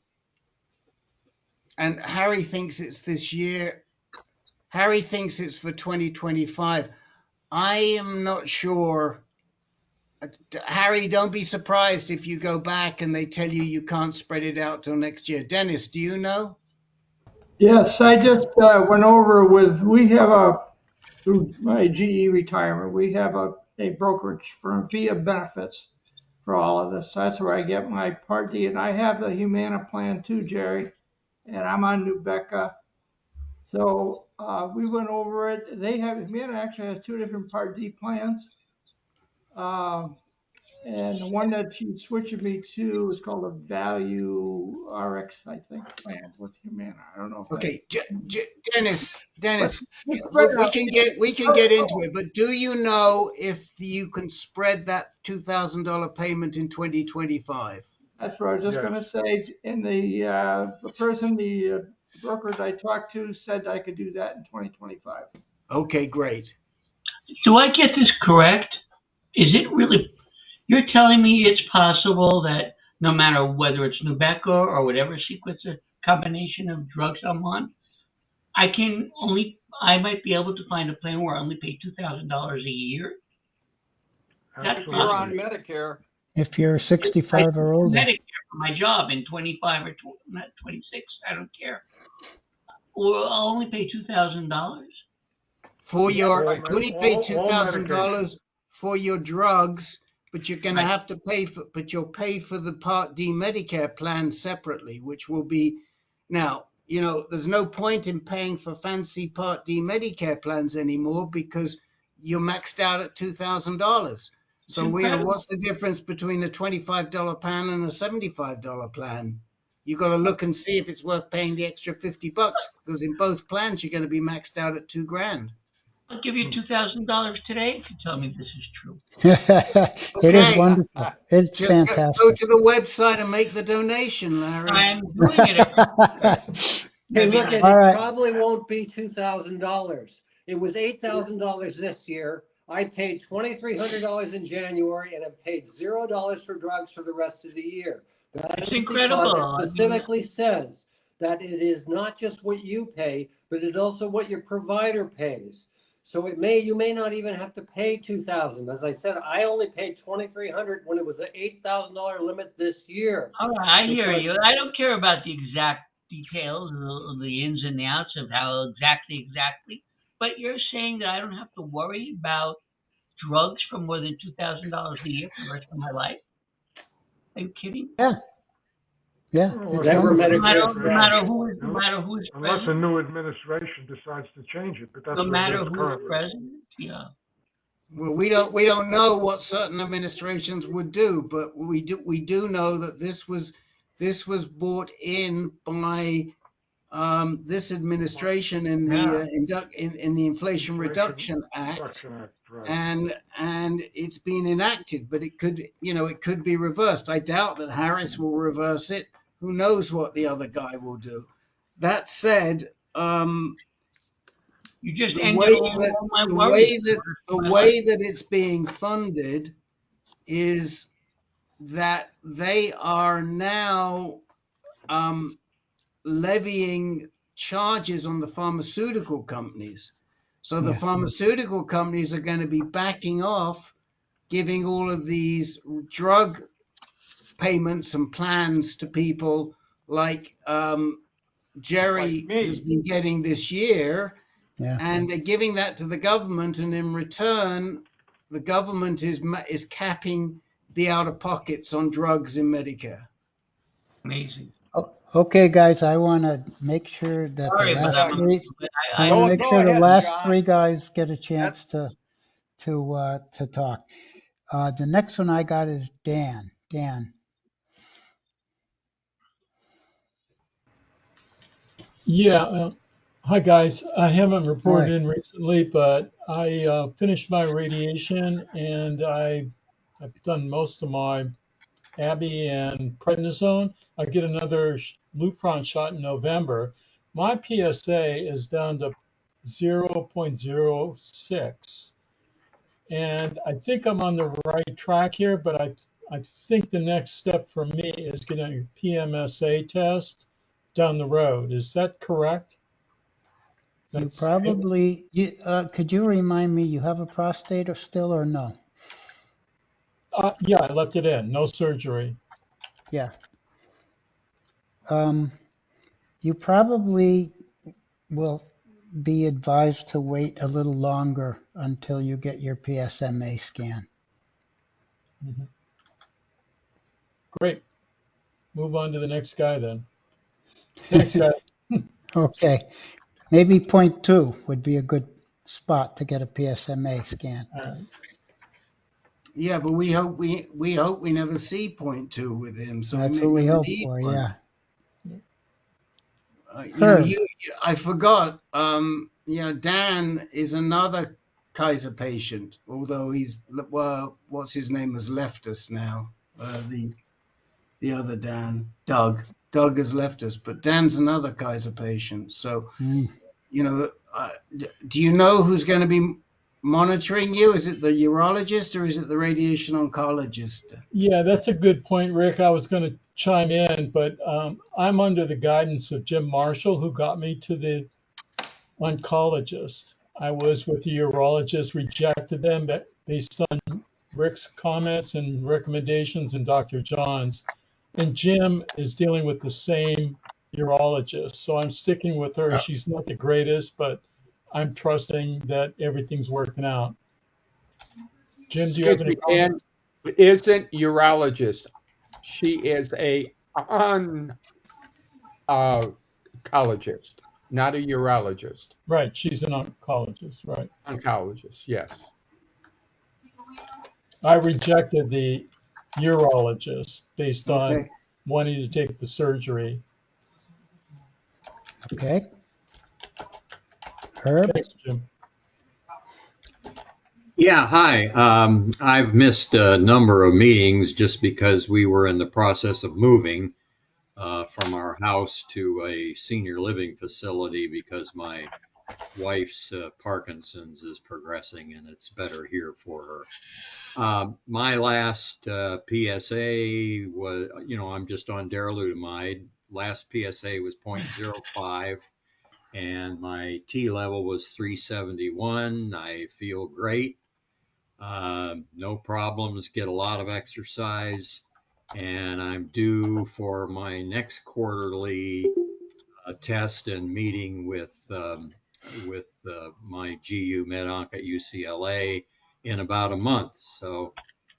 Harry thinks it's this year. Harry thinks it's for 2025. I am not sure. Harry, don't be surprised if you go back and they tell you can't spread it out till next year. Dennis, do you know? Yes, I just went over through my GE retirement, we have a brokerage firm via benefits for all of this. That's where I get my Part D, and I have the Humana plan too, Jerry, and I'm on Nubeca. So we went over it. Humana actually has two different Part D plans. And the one that she switched me to is called a Value RX, I think, plan with Humana. I don't know. Okay, Dennis, we can get into it, but do you know if you can spread that $2,000 payment in 2025? That's what I was just going to say. And the brokers I talked to said I could do that in 2025. Okay, great. Do I get this correct? Is it really? You're telling me it's possible that no matter whether it's Nubeca or whatever sequence or combination of drugs I'm on, I might be able to find a plan where I only pay $2,000 a year? If you're on Medicare. If you're 65 or older. Medicare for my job in 25 or 26, I don't care. Or I'll only pay $2,000. For your, only pay $2,000 for your drugs. But you're going to have to you'll pay for the Part D Medicare plan separately, which will be, now, there's no point in paying for fancy Part D Medicare plans anymore because you're maxed out at $2,000. So what's the difference between a $25 plan and a $75 plan? You got to look and see if it's worth paying the extra $50 because in both plans, you're going to be maxed out at $2,000. I'll give you $2,000 today if you tell me this is true. It is wonderful. It's just fantastic. Go to the website and make the donation, Larry. I'm doing it. Hey, look, it probably won't be $2,000. It was $8,000 this year. I paid $2,300 in January and have paid $0 for drugs for the rest of the year. That It's is because it incredible. I mean, specifically says that it is not just what you pay, but it also what your provider pays. So you may not even have to pay $2,000. As I said, I only paid $2,300 when it was an $8,000 limit this year. all right, I hear Because you. I don't care about the exact details, the ins and the outs of how exactly. But you're saying that I don't have to worry about drugs for more than $2,000 a year for the rest of my life? Are you kidding? Yeah, yeah, Well, it's unless the Never new wonderful. Medicare No says. matter who is unless a president, new administration decides to change it, but that's no what it matter is who is currently. president, yeah. Well, we don't know what certain administrations would do, but we do know that this was brought in by this administration in the Yeah. in the Inflation Reduction Act, Reduction Act, right. and it's been enacted, but it could be reversed. I doubt that Harris will reverse it. Who knows what the other guy will do? That said, You just the ended way that all my the worries way for that the the rest of my life. way that it's being funded is that they are now levying charges on the pharmaceutical companies. So the Yeah. pharmaceutical companies are going to be backing off giving all of these drug payments and plans to people like Jerry Like has me. been getting this year, Yeah. and they're giving that to the government, and in return, the government is capping the out of pockets on drugs in Medicare. Amazing. Oh, okay, guys, I want to make sure that the Sorry, but last Yeah. three, I I want to Go make go sure the ahead, last John. three guys get a That's chance to talk. The next one I got is Dan. Dan. Yeah. Hi, guys. I haven't reported Hi. in recently, but I finished my radiation and I've done most of my Abby and prednisone. I get another Lupron shot in November. My PSA is down to 0.06. And I think I'm on the right track here, but I think the next step for me is getting a PMSA test down the road. Is that correct? You That's probably, could you remind me, you have a prostate or still or no? yeah, I left it in. No surgery. Yeah. You probably will be advised to wait a little longer until you get your PSMA scan. Mhm. Great. Move on to the next guy then. Thanks, guys. Okay. Maybe point 2 would be a good spot to get a PSMA scan. All right. Yeah, but we hope we never see point 2 with him, so That's we what we never hope need for, one. yeah. You, Herb. I forgot. Dan is another Kaiser patient, although what's his name has left us now. The other Dan, Doug. Doug has left us, but Dan's another Kaiser patient. So, do you know who's going to be monitoring you? Is it the urologist or is it the radiation oncologist? Yeah, that's a good point, Rick. I was going to chime in, but I'm under the guidance of Jim Marshall, who got me to the oncologist. I was with the urologist, rejected them based on Rick's comments and recommendations and Dr. John's. And Jim is dealing with the same urologist. So I'm sticking with her. She's not the greatest, but I'm trusting that everything's working out. Jim, do you have Excuse any me, Ann comments? isn't urologist. She is a oncologist, not a urologist. Right, she's an oncologist, right. Oncologist, yes. I rejected the urologist based on Okay. wanting to take the surgery. Okay. Herb? Thanks, Jim. Yeah, hi. I've missed a number of meetings just because we were in the process of moving from our house to a senior living facility because my wife's Parkinson's is progressing, and it's better here for her. My last PSA was, I'm just on darolutamide. Last PSA was 0.05, and my T level was 371. I feel great. No problems, get a lot of exercise, and I'm due for my next quarterly test and meeting with my GU MedOnc at UCLA in about a month. So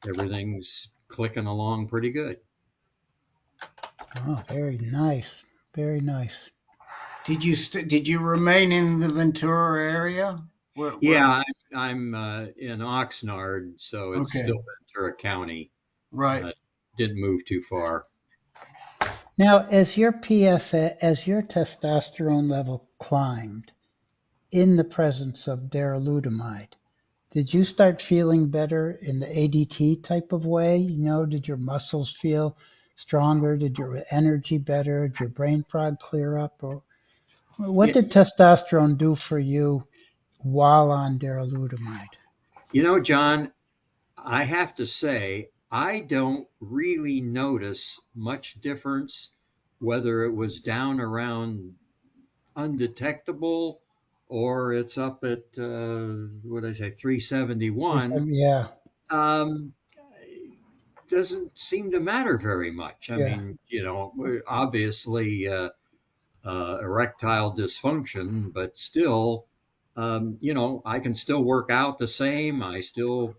everything's clicking along pretty good. Oh, very nice. Very nice. Did you remain in the Ventura area? Yeah, I'm in Oxnard, so it's Okay. still Ventura County. Right. Didn't move too far. Now, as your testosterone level climbed in the presence of darolutamide, did you start feeling better in the ADT type of way? Did your muscles feel stronger? Did your energy better? Did your brain fog clear up? Or what did testosterone do for you while on darolutamide? John, I have to say, I don't really notice much difference whether it was down around undetectable or it's up at, what did I say, 371. Yeah. Doesn't seem to matter very much. I Yeah. mean, obviously erectile dysfunction, but still, I can still work out the same. I still,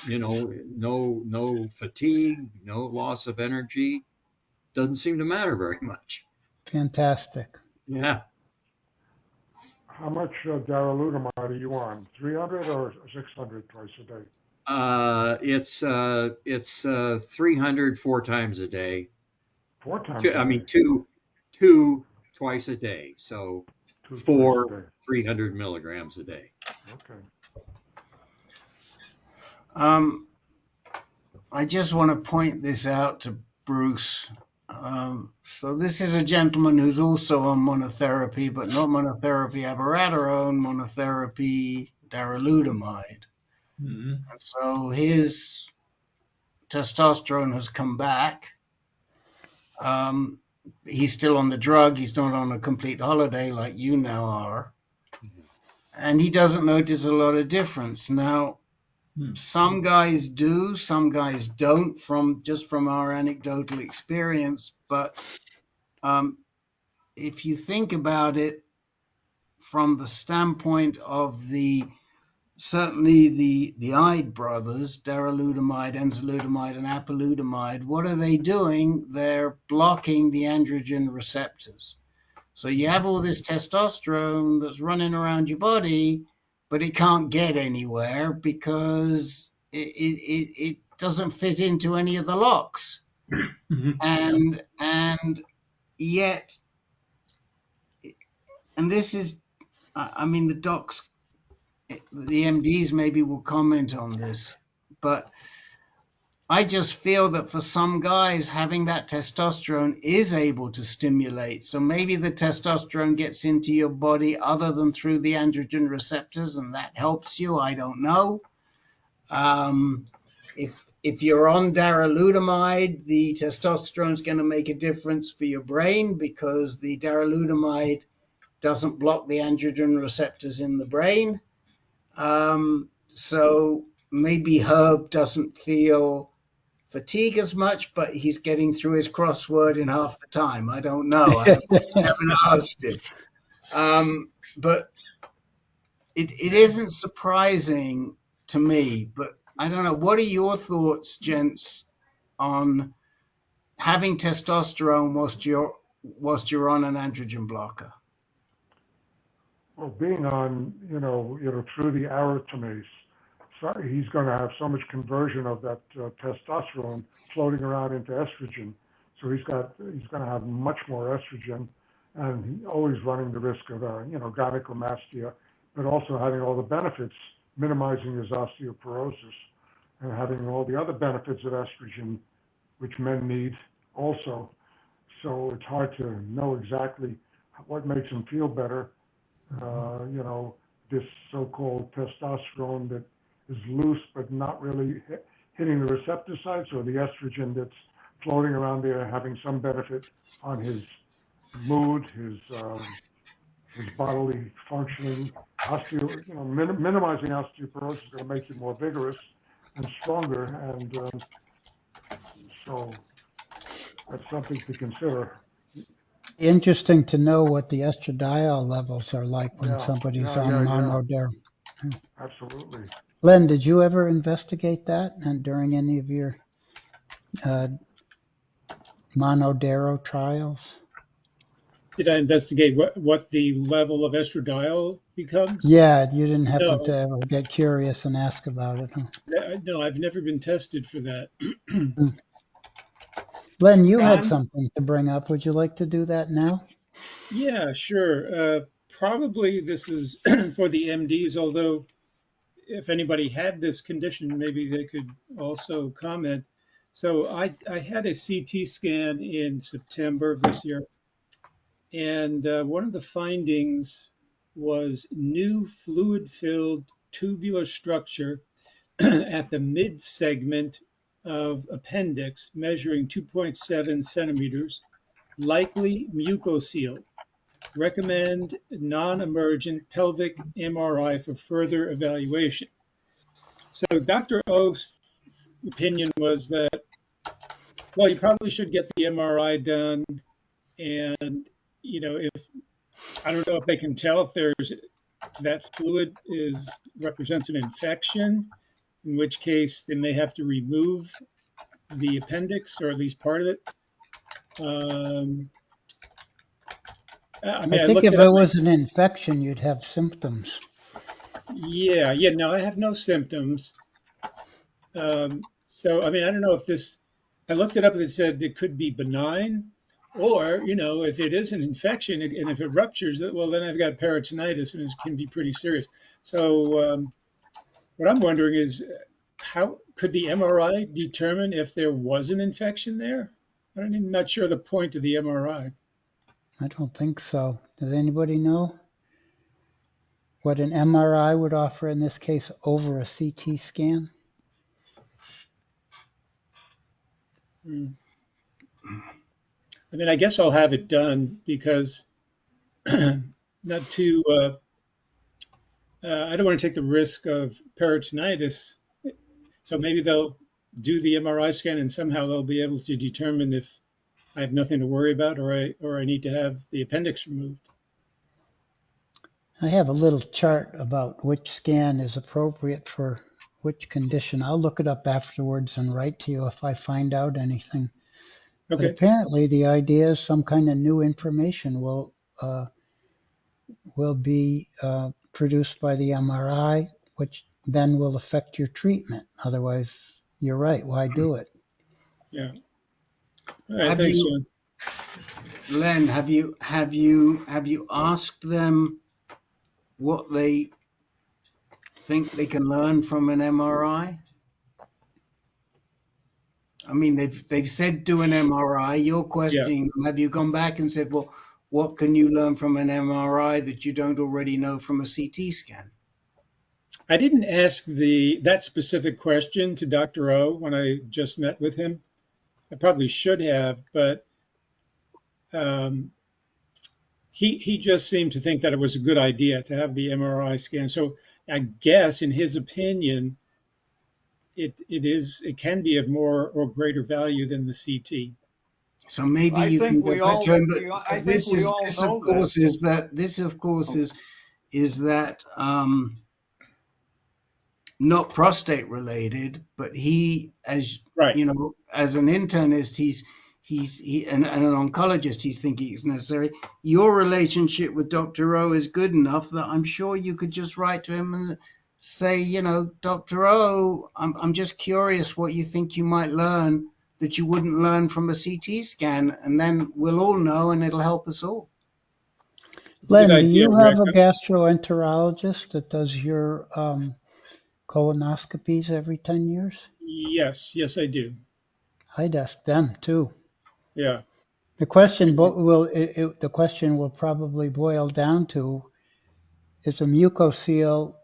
no fatigue, no loss of energy. Doesn't seem to matter very much. Fantastic. Yeah. How much darolutamide are you on? 300 or 600 twice a day? It's 300 4 times a day. 4 times Two, a I mean, day? two twice a day. So Two twice a 4 day. 300 milligrams a day. Okay. I just want to point this out to Bruce. So this is a gentleman who's also on monotherapy, but not monotherapy abiraterone, monotherapy darolutamide. Mm-hmm. And so his testosterone has come back. He's still on the drug. He's not on a complete holiday like you now are. And he doesn't notice a lot of difference. Now, some guys do, some guys don't, from our anecdotal experience. But if you think about it from the standpoint of certainly the Ide brothers, darolutamide, enzalutamide, and apalutamide, what are they doing? They're blocking the androgen receptors. So you have all this testosterone that's running around your body, but it can't get anywhere because it doesn't fit into any of the locks. And yet, and this is, I mean, the docs, the MDs maybe will comment on this, but I just feel that for some guys, having that testosterone is able to stimulate. So maybe the testosterone gets into your body other than through the androgen receptors, and that helps you. I don't know. If you're on darolutamide, the testosterone is going to make a difference for your brain because the darolutamide doesn't block the androgen receptors in the brain. So maybe Herb doesn't feel fatigue as much, but he's getting through his crossword in half the time. I don't know. I haven't asked him. But it isn't surprising to me, but I don't know. What are your thoughts, gents, on having testosterone whilst you're on an androgen blocker? Well, being on, through the aratomase, so he's going to have so much conversion of that testosterone floating around into estrogen. So he's going to have much more estrogen, and he's always running the risk of, gynecomastia, but also having all the benefits, minimizing his osteoporosis, and having all the other benefits of estrogen, which men need also. So it's hard to know exactly what makes him feel better. you know, this so-called testosterone that is loose but not really hitting the receptor site, so the estrogen that's floating around there having some benefit on his mood, his bodily functioning. Minimizing osteoporosis is going to make you more vigorous and stronger, and so that's something to consider. Interesting to know what the estradiol levels are like when Yeah, somebody's yeah, on yeah, yeah. monodero. Absolutely. Len, did you ever investigate that and during any of your uh, monodero trials? Did I investigate what the level of estradiol becomes? Yeah, you didn't happen to No, ever get curious and ask about it, huh? no, I've never been tested for that. Hmm. Len, you had Dan? something to bring up. Would you like to do that now? Yeah, sure. Probably this is for the MDs, although if anybody had this condition, maybe they could also comment. So I had a CT scan in September of this year, and one of the findings was new fluid-filled tubular structure at the mid segment of appendix, measuring 2.7 centimeters, likely mucocele. Recommend non-emergent pelvic MRI for further evaluation. So Dr. O's opinion was that, well, you probably should get the MRI done. And, if I don't know if they can tell if there's that fluid represents an infection, in which case they may have to remove the appendix or at least part of it. I I mean, I think looked if it it up. was an infection, you'd have symptoms. Yeah. No, I have no symptoms. So, I mean, I don't know if I looked it up and it said it could be benign, or, if it is an infection and if it ruptures, well, then I've got peritonitis and it can be pretty serious. So, what I'm wondering is how could the MRI determine if there was an infection there? I'm not sure the point of the MRI. I don't think so. Does anybody know what an MRI would offer in this case over a CT scan? Hmm. I mean, I guess I'll have it done because not to, I don't want to take the risk of peritonitis. So maybe they'll do the MRI scan and somehow they'll be able to determine if I have nothing to worry about or I need to have the appendix removed. I have a little chart about which scan is appropriate for which condition. I'll look it up afterwards and write to you if I find out anything. But Okay. apparently the idea is some kind of new information will be produced by the MRI, which then will affect your treatment. Otherwise, you're right. Why do it? Yeah. All right. Have Thanks, you, John. Len? Have you asked them what they think they can learn from an MRI? I mean, they've said do an MRI. You're Yeah. questioning them. Have you gone back and said, well, what can you learn from an MRI that you don't already know from a CT scan? I didn't ask that specific question to Dr. O when I just met with him. I probably should have, but um, he just seemed to think that it was a good idea to have the MRI scan. So I guess, in his opinion, it can be of more or greater value than the CT. So maybe I you can think get we back to all, him. I But think we all this of know that. course is that not prostate related, but he, as Right. you know, as an internist, and an oncologist, he's thinking it's necessary. Your relationship with Dr. O is good enough that I'm sure you could just write to him and say, Dr. O, I'm just curious what you think you might learn that you wouldn't learn from a CT scan, and then we'll all know, and it'll help us all. It's a good Len, do idea, you Rick. have a gastroenterologist that does your colonoscopies every 10 years? Yes, I do. I'd ask them too. Yeah. The question will probably boil down to is a mucocele,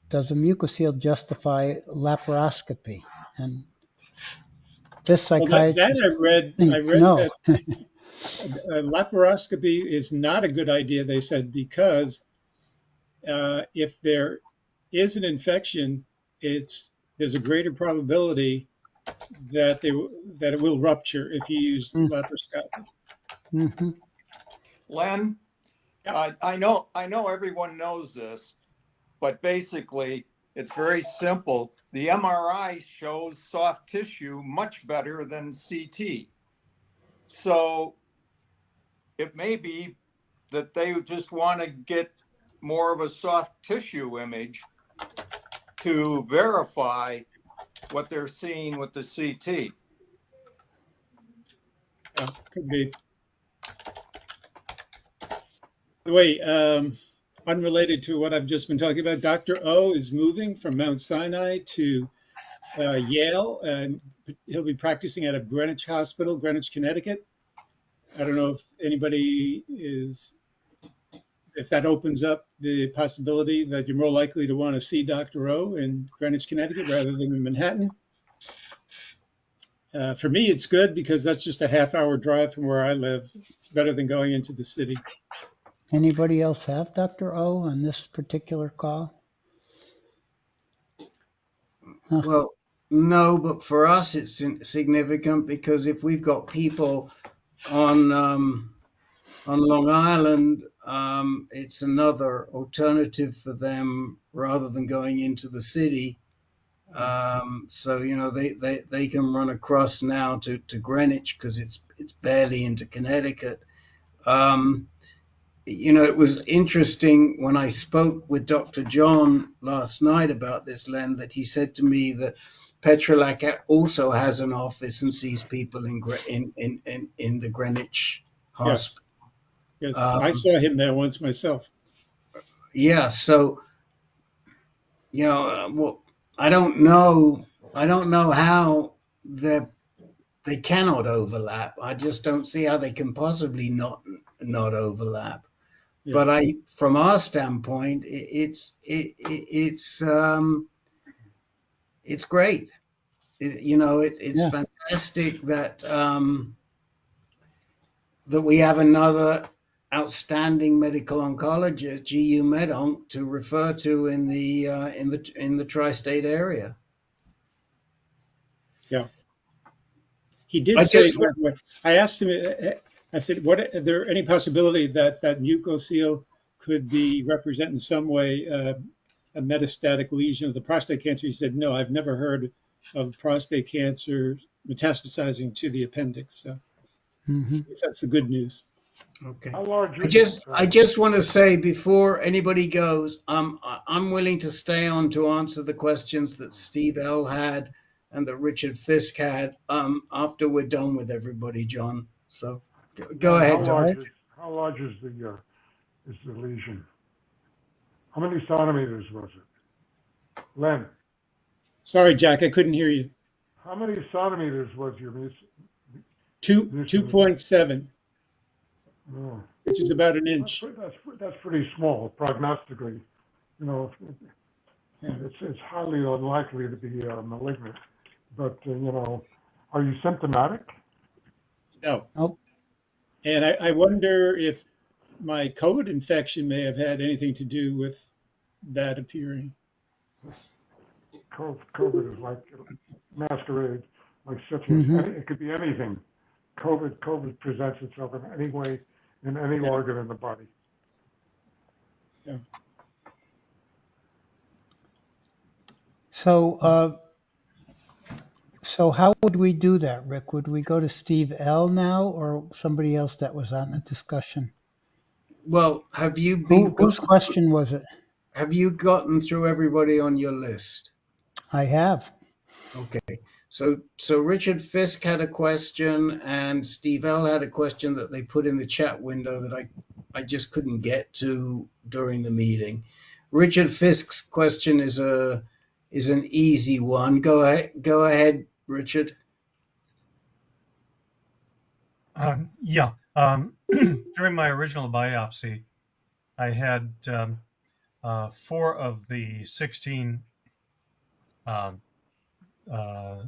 does a mucocele justify laparoscopy? And this Well, that psychiatrist I thinks read no. that laparoscopy is not a good idea, they said, because if there is an infection, there's a greater probability that that it will rupture if you use laparoscopy. Mm-hmm. Len, I know everyone knows this, but basically it's very simple. The MRI shows soft tissue much better than CT. So it may be that they just want to get more of a soft tissue image to verify what they're seeing with the CT. Yeah, could be. By the way, unrelated to what I've just been talking about, Dr. O is moving from Mount Sinai to Yale, and he'll be practicing out of Greenwich Hospital, Greenwich, Connecticut. I don't know if anybody if that opens up the possibility that you're more likely to want to see Dr. O in Greenwich, Connecticut rather than in Manhattan. For me, it's good because that's just a half-hour drive from where I live. It's better than going into the city. Anybody else have Dr. O on this particular call? Huh. Well, no, but for us it's significant because if we've got people on Long Island, it's another alternative for them rather than going into the city. So they can run across now to Greenwich because it's barely into Connecticut. It was interesting when I spoke with Dr. John last night about this, Len, that he said to me that Petrolac also has an office and sees people in the Greenwich hospital. Yes, I saw him there once myself. Yeah, so well, I don't know how they cannot overlap. I just don't see how they can possibly not overlap. Yeah. But from our standpoint, it's great. It's yeah. fantastic that that we have another outstanding medical oncologist, GU MedOnc, to refer to in the tri-state area. Yeah, he did say. I asked him. I said, "What? Is there any possibility that mucocele could be represent in some way a metastatic lesion of the prostate cancer?" He said, "No, I've never heard of prostate cancer metastasizing to the appendix." So that's the good news. Okay. How large I just want to say before anybody goes, I'm willing to stay on to answer the questions that Steve L had and that Richard Fisk had after we're done with everybody, John. So go ahead. How large is the lesion? How many centimeters was it? Len. Sorry, Jack, I couldn't hear you. How many centimeters was your 2.7. Oh. Which is about an inch. That's pretty small prognostically. It's highly unlikely to be malignant. But are you symptomatic? No. Oh. And I wonder if my COVID infection may have had anything to do with that appearing. COVID is like masquerade, like syphilis. It could be anything. COVID presents itself in any way, in any organ in the body. Yeah. So how would we do that, Rick? Would we go to Steve L now or somebody else that was on the discussion? Well, have you been... Whose question was it? Have you gotten through everybody on your list? I have. Okay. So Richard Fisk had a question and Steve L had a question that they put in the chat window that I just couldn't get to during the meeting. Richard Fisk's question is an easy one. Go ahead, Richard. During my original biopsy, I had 4 of the 16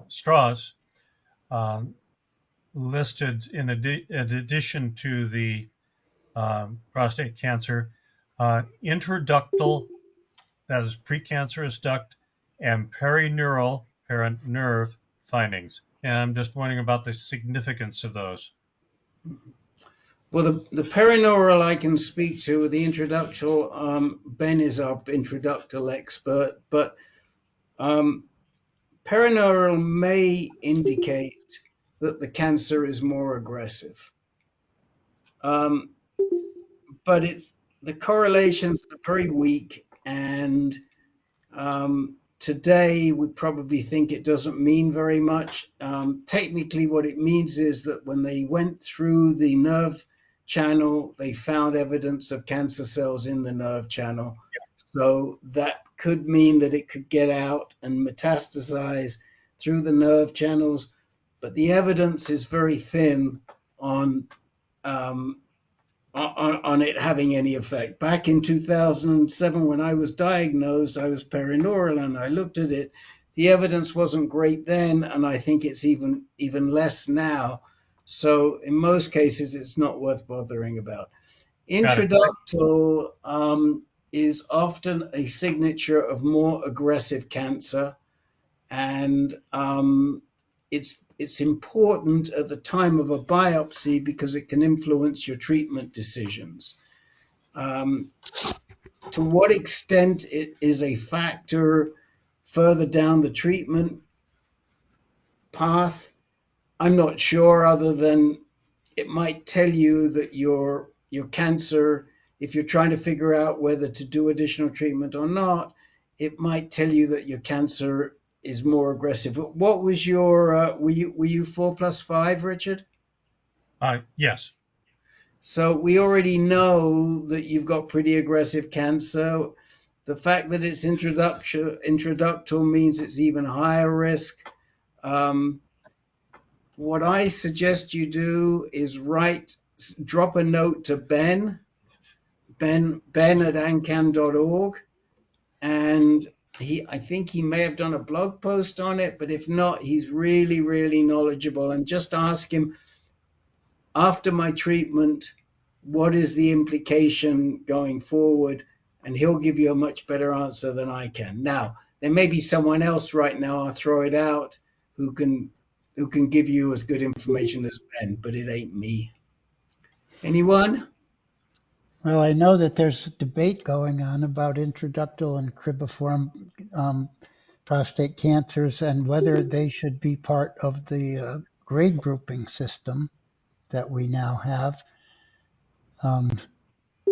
straws listed in addition to the prostate cancer, intraductal, that is precancerous duct, and perineural, parent nerve findings. And I'm just wondering about the significance of those. Well, the perineural I can speak to. The intraductal, Ben is our intraductal expert, but perineural may indicate that the cancer is more aggressive. But the correlations are very weak, and today we probably think it doesn't mean very much. Technically, what it means is that when they went through the nerve channel, they found evidence of cancer cells in the nerve channel. So that could mean that it could get out and metastasize through the nerve channels, but the evidence is very thin on it having any effect. Back in 2007, when I was diagnosed, I was perineural, and I looked at it. The evidence wasn't great then, and I think it's even less now. So in most cases, it's not worth bothering about. Intraductal is often a signature of more aggressive cancer, and it's important at the time of a biopsy because it can influence your treatment decisions. To what extent it is a factor further down the treatment path, I'm not sure, other than it might tell you that your cancer, if you're trying to figure out whether to do additional treatment or not, it might tell you that your cancer is more aggressive. What was your, were you 4+5, Richard? Yes. So we already know that you've got pretty aggressive cancer. The fact that it's intraductal means it's even higher risk. What I suggest you do is drop a note to Ben at AnCan.org, and I think he may have done a blog post on it, but if not, he's really, really knowledgeable. And just ask him, after my treatment, what is the implication going forward? And he'll give you a much better answer than I can. Now, there may be someone else right now, I'll throw it out, who can give you as good information as Ben, but it ain't me. Anyone? Well, I know that there's a debate going on about intraductal and cribriform prostate cancers and whether they should be part of the grade grouping system that we now have,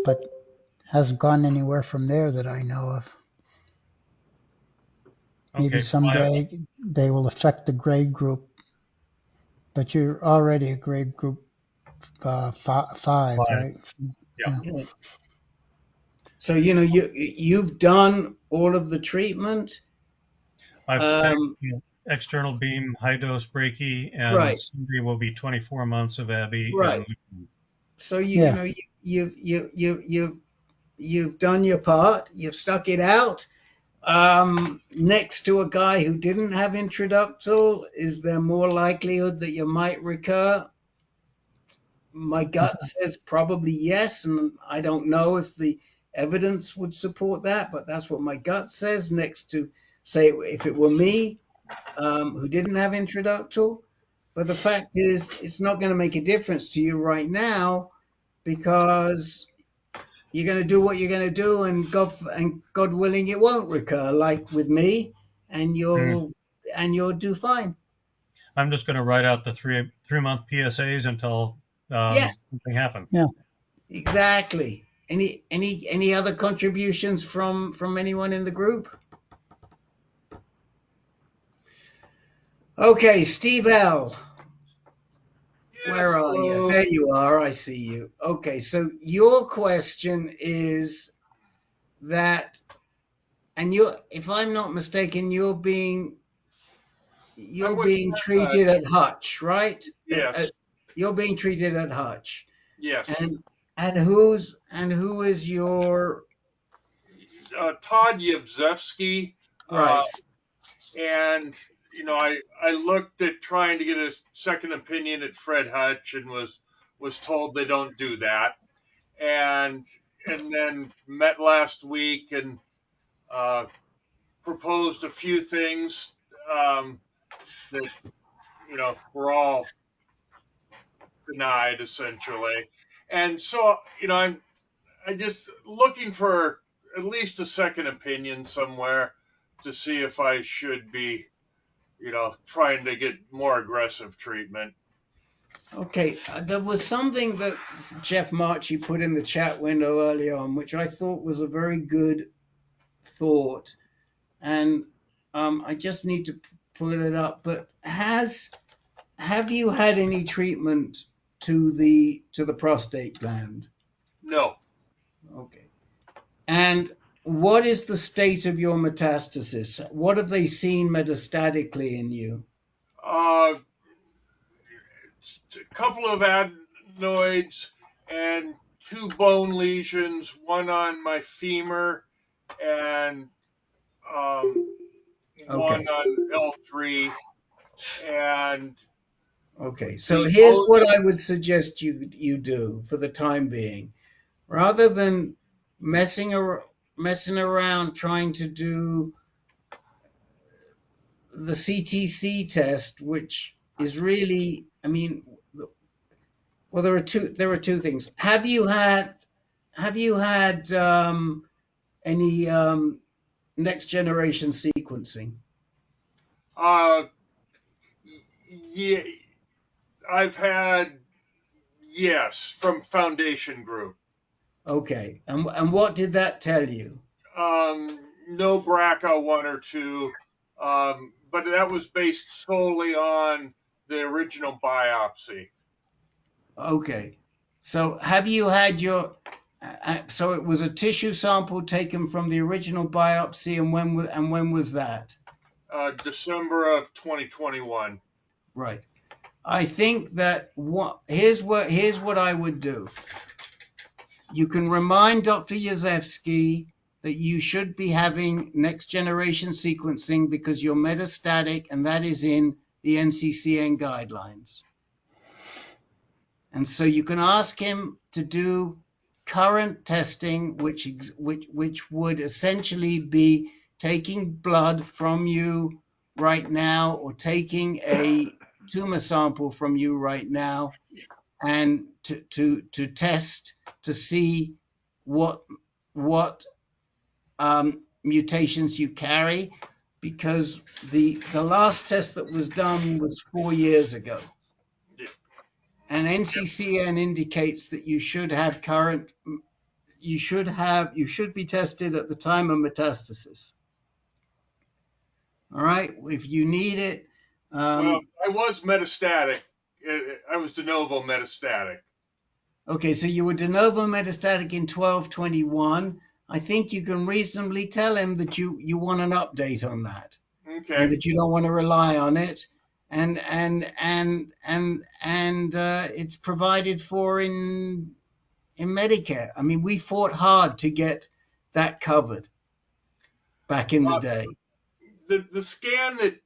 but hasn't gone anywhere from there that I know of. Maybe someday they will affect the grade group, but you're already a grade group 5, right? Yeah. So you've done all of the treatment. I've external beam, high dose brachy, and Sunday will be 24 months of Abby. Right. So you've done your part. You've stuck it out. Next to a guy who didn't have intraductal, is there more likelihood that you might recur? My gut says probably yes, and I don't know if the evidence would support that, but that's what my gut says. Next to, say, if it were me, who didn't have intraductal. But the fact is, it's not going to make a difference to you right now, because you're going to do what you're going to do, and God willing, it won't recur, like with me, and you'll do fine. I'm just going to write out the 3-month PSAs until something happens. Yeah, exactly. Any other contributions from anyone in the group? Okay, Steve L. Where are you? There you are. I see you. Okay, so your question is that, and if I'm not mistaken, you're being treated at Hutch, right? Yes. You're being treated at Hutch. Yes. And who is your Todd Yevzewski. Right. And, I looked at trying to get a second opinion at Fred Hutch and was told they don't do that. And then met last week and proposed a few things that, were all denied essentially. And so, I'm just looking for at least a second opinion somewhere to see if I should be, trying to get more aggressive treatment. Okay, there was something that Jeff Marchi put in the chat window early on, which I thought was a very good thought, and I just need to pull it up. But have you had any treatment to the prostate gland? No. Okay. And what is the state of your metastasis? What have they seen metastatically in you? A couple of adenoids and 2 bone lesions, one on my femur and one on L3. And okay, so here's what I would suggest you do for the time being. Rather than messing around trying to do the CTC test, which is really, I mean, well, there are two things. Have you had any next generation sequencing? Yeah, I've had, yes, from Foundation Group. Okay, and what did that tell you? No BRCA1 or 2, but that was based solely on the original biopsy. Okay, so have you had your? So it was a tissue sample taken from the original biopsy, and when was that? December of 2021. Right. I think that here's what I would do. You can remind Dr. Yazevsky that you should be having next generation sequencing because you're metastatic, and that is in the NCCN guidelines. And so you can ask him to do current testing, which would essentially be taking blood from you right now or taking a tumor sample from you right now and to test to see what mutations you carry, because the last test that was done was 4 years ago. And NCCN indicates that you should have you should be tested at the time of metastasis. All right, if you need it. Well, I was metastatic. I was de novo metastatic. Okay, so you were de novo metastatic in 12/21. I think you can reasonably tell him that you want an update on that. Okay. And that you don't want to rely on it. And it's provided for in Medicare. I mean, we fought hard to get that covered back in the day. The scan that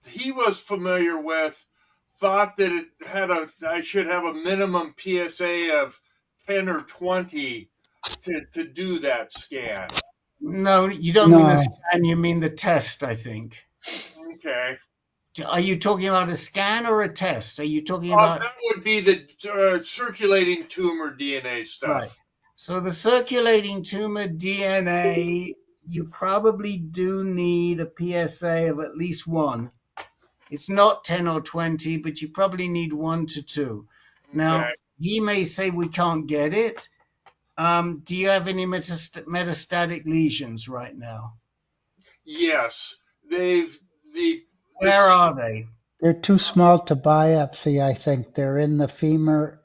he was familiar with thought that it had I should have a minimum PSA of 10 or 20 to do that scan. No, you don't mean the scan, you mean the test, I think. Okay. Are you talking about a scan or a test? Are you talking about? That would be the circulating tumor DNA stuff. Right. So the circulating tumor DNA, you probably do need a PSA of at least 1. It's not 10 or 20, but you probably need 1 to 2. Now, he may say we can't get it. Do you have any metastatic lesions right now? Yes. Where are they? They're too small to biopsy, I think. They're in the femur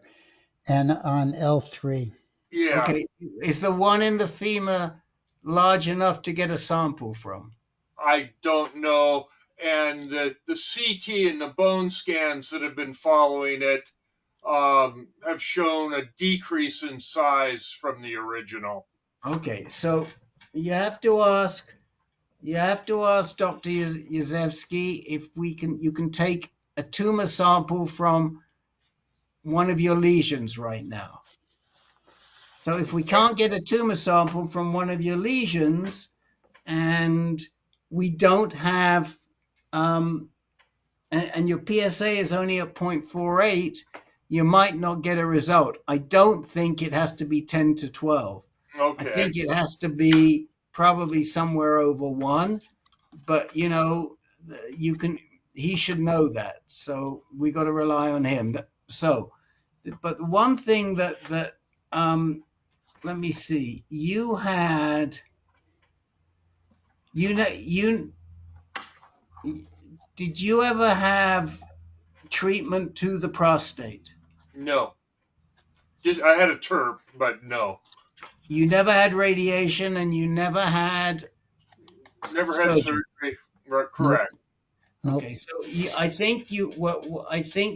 and on L3. Yeah. Okay. Is the one in the femur large enough to get a sample from? I don't know. And the CT and the bone scans that have been following it have shown a decrease in size from the original. Okay. So you have to ask Dr. Yazevsky if you can take a tumor sample from one of your lesions right now. So if we can't get a tumor sample from one of your lesions and we don't have, and your PSA is only at 0.48, you might not get a result. I don't think it has to be 10 to 12. Okay. I think it has to be probably somewhere over 1, but he should know that. So we got to rely on him. So, but the one thing that let me see, did you ever have treatment to the prostate? No. I had a TERP, but no. You never had radiation, and you never had surgery. Right, correct. Nope. Okay, so I think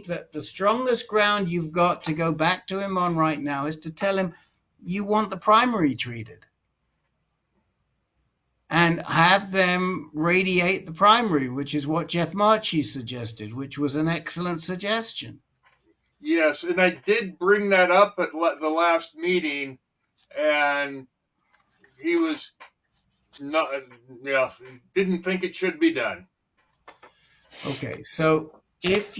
that the strongest ground you've got to go back to him on right now is to tell him you want the primary treated, and have them radiate the primary, which is what Jeff Marchi suggested, which was an excellent suggestion. Yes, and I did bring that up at the last meeting, and he was not, didn't think it should be done. Okay, so if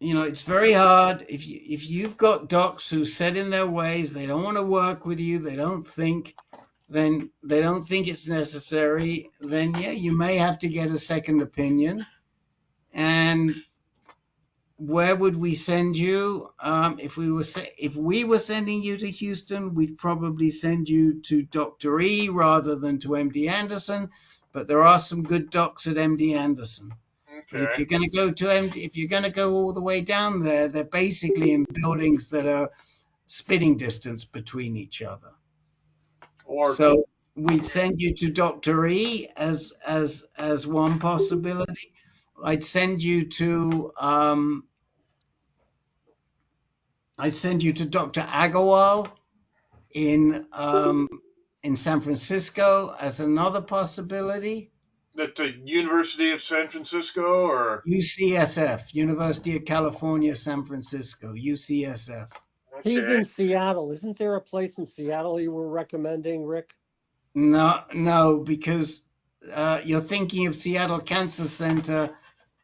it's very hard if you've got docs who set in their ways, they don't want to work with you, they don't think it's necessary, then yeah, you may have to get a second opinion. And where would we send you? If we were sending you to Houston, we'd probably send you to Dr. E rather than to MD Anderson, but there are some good docs at MD Anderson. Okay. But if you're going to go all the way down there, they're basically in buildings that are spitting distance between each other. So we'd send you to Dr. E as one possibility. I'd send you to Dr. Agarwal in San Francisco as another possibility. At the University of San Francisco, or UCSF, University of California, San Francisco, UCSF. Okay. He's in Seattle. Isn't there a place in Seattle you were recommending, Rick? No, because you're thinking of Seattle Cancer Center,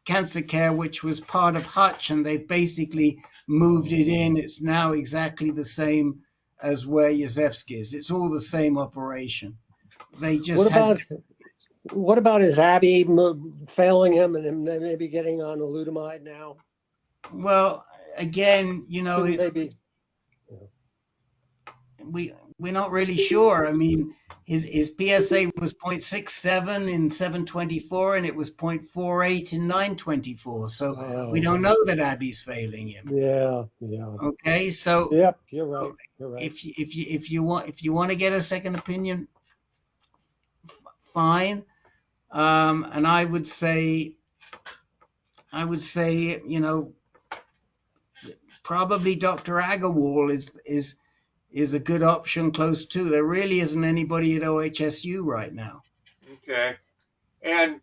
Cancer Care, which was part of Hutch, and they've basically moved it in. It's now exactly the same as where Yazevsky is. It's all the same operation. They just What about his Abby failing him and him maybe getting on darolutamide now? Well, again, we're not really sure. I mean, his PSA was 0.67 in 724, and it was 0.48 in 924. So we don't know that Abby's failing him. Yeah. Okay, so yep, you're right. If you want to get a second opinion, fine. And I would say, probably Dr. Agarwal is a good option close to. There really isn't anybody at OHSU right now. Okay. And,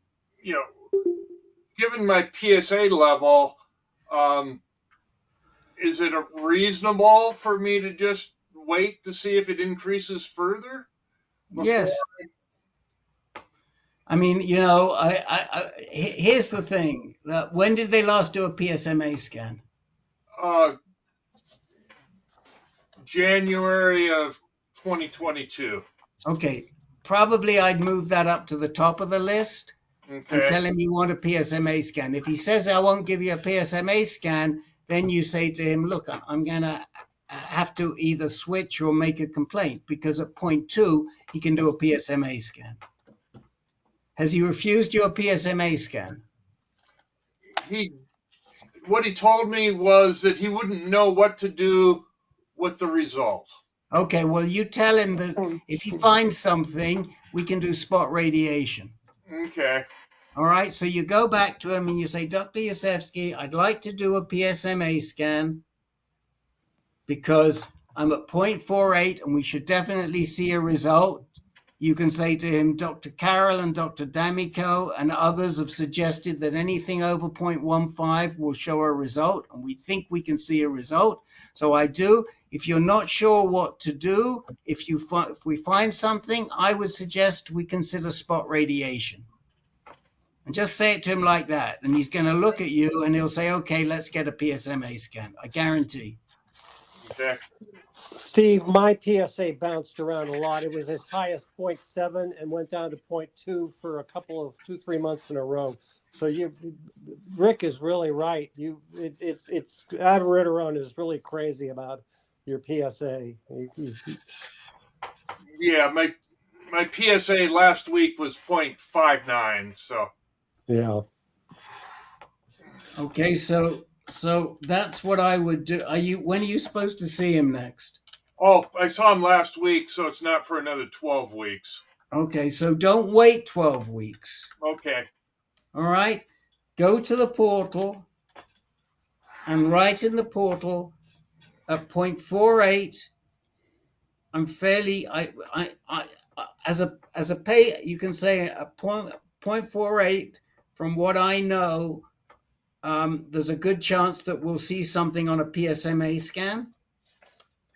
given my PSA level, is it reasonable for me to just wait to see if it increases further? Yes. I mean, here's the thing. When did they last do a PSMA scan? January of 2022. Okay. Probably I'd move that up to the top of the list and tell him you want a PSMA scan. If he says, I won't give you a PSMA scan, then you say to him, look, I'm going to have to either switch or make a complaint, because at 0.2, he can do a PSMA scan. Has he refused your PSMA scan? What he told me was that he wouldn't know what to do with the result. Okay, well, you tell him that if he finds something, we can do spot radiation. Okay. All right, so you go back to him and you say, Dr. Yazevsky, I'd like to do a PSMA scan because I'm at 0.48 and we should definitely see a result. You can say to him, Dr. Carroll and Dr. D'Amico and others have suggested that anything over 0.15 will show a result, and we think we can see a result. So I do. If you're not sure what to do, if we find something, I would suggest we consider spot radiation. And just say it to him like that, and he's going to look at you and he'll say, okay, let's get a PSMA scan. I guarantee. Okay. Steve, my PSA bounced around a lot. It was as high as 0.7 and went down to 0.2 for a couple of 2-3 months in a row. So Rick is really right. It's abiraterone is really crazy about your PSA. Yeah, my PSA last week was 0.59. So yeah. Okay, so that's what I would do. When are you supposed to see him next? Oh, I saw him last week, so it's not for another 12 weeks. Okay, so don't wait 12 weeks. Okay. All right? Go to the portal and write in the portal at 0.48. I'm fairly as a pay, you can say a 0.48 from what I know. There's a good chance that we'll see something on a PSMA scan.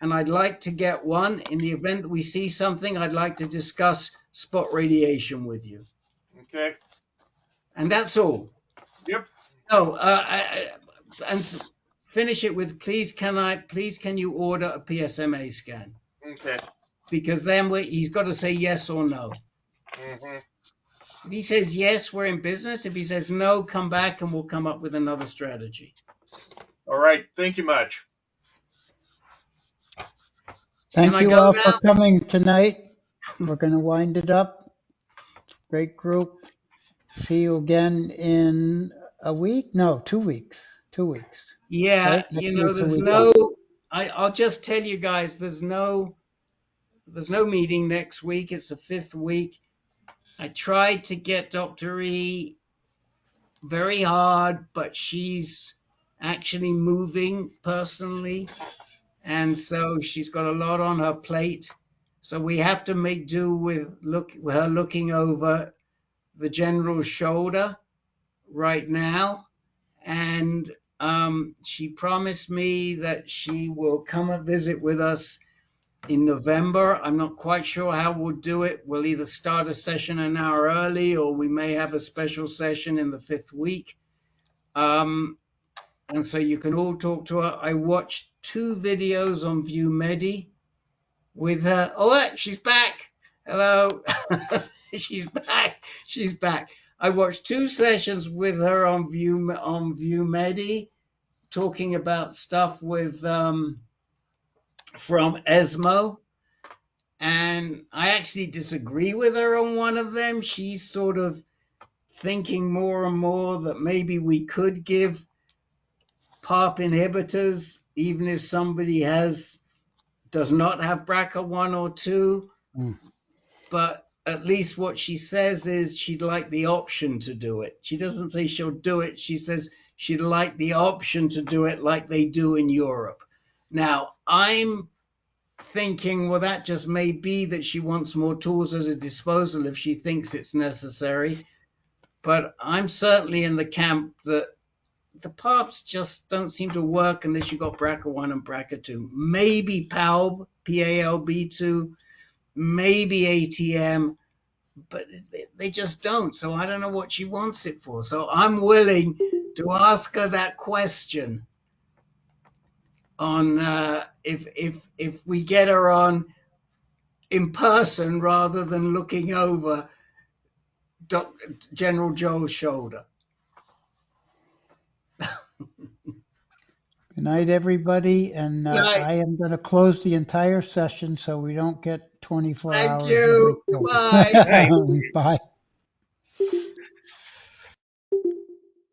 And I'd like to get one. In the event that we see something, I'd like to discuss spot radiation with you. Okay. And that's all. Yep. Oh, and finish it with, please can you order a PSMA scan? Okay. Because then he's got to say yes or no. Mm-hmm. If he says yes, we're in business. If he says no, come back and we'll come up with another strategy. All right. Thank you much. Thank you all for coming tonight. We're going to wind it up. Great group. See you again in a week? No, 2 weeks. 2 weeks. Yeah, right? there's I'll just tell you guys, there's no meeting next week. It's the 5th week. I tried to get Dr. E very hard, but she's actually moving personally. And so she's got a lot on her plate. So we have to make do with her looking over the general's shoulder right now. And she promised me that she will come and visit with us in November. I'm not quite sure how we'll do it. We'll either start a session an hour early or we may have a special session in the 5th week. And so you can all talk to her. I watched 2 videos on ViewMedi with her. Oh, she's back. Hello. She's back. She's back. I watched 2 sessions with her on ViewMedi, talking about stuff with from ESMO. And I actually disagree with her on one of them. She's sort of thinking more and more that maybe we could give PARP inhibitors, even if somebody does not have BRCA1 or 2. But at least what she says is she'd like the option to do it. She doesn't say she'll do it. She says she'd like the option to do it like they do in Europe. Now, I'm thinking, well, that just may be that she wants more tools at her disposal if she thinks it's necessary. But I'm certainly in the camp that the PARPs just don't seem to work unless you got BRCA1 and BRCA2. Maybe PALB, PALB2, maybe ATM, but they just don't. So I don't know what she wants it for. So I'm willing to ask her that question on if we get her on in person rather than looking over General Joe's shoulder. Good night, everybody. And I am going to close the entire session so we don't get 24 hours. Thank you. Bye. Bye.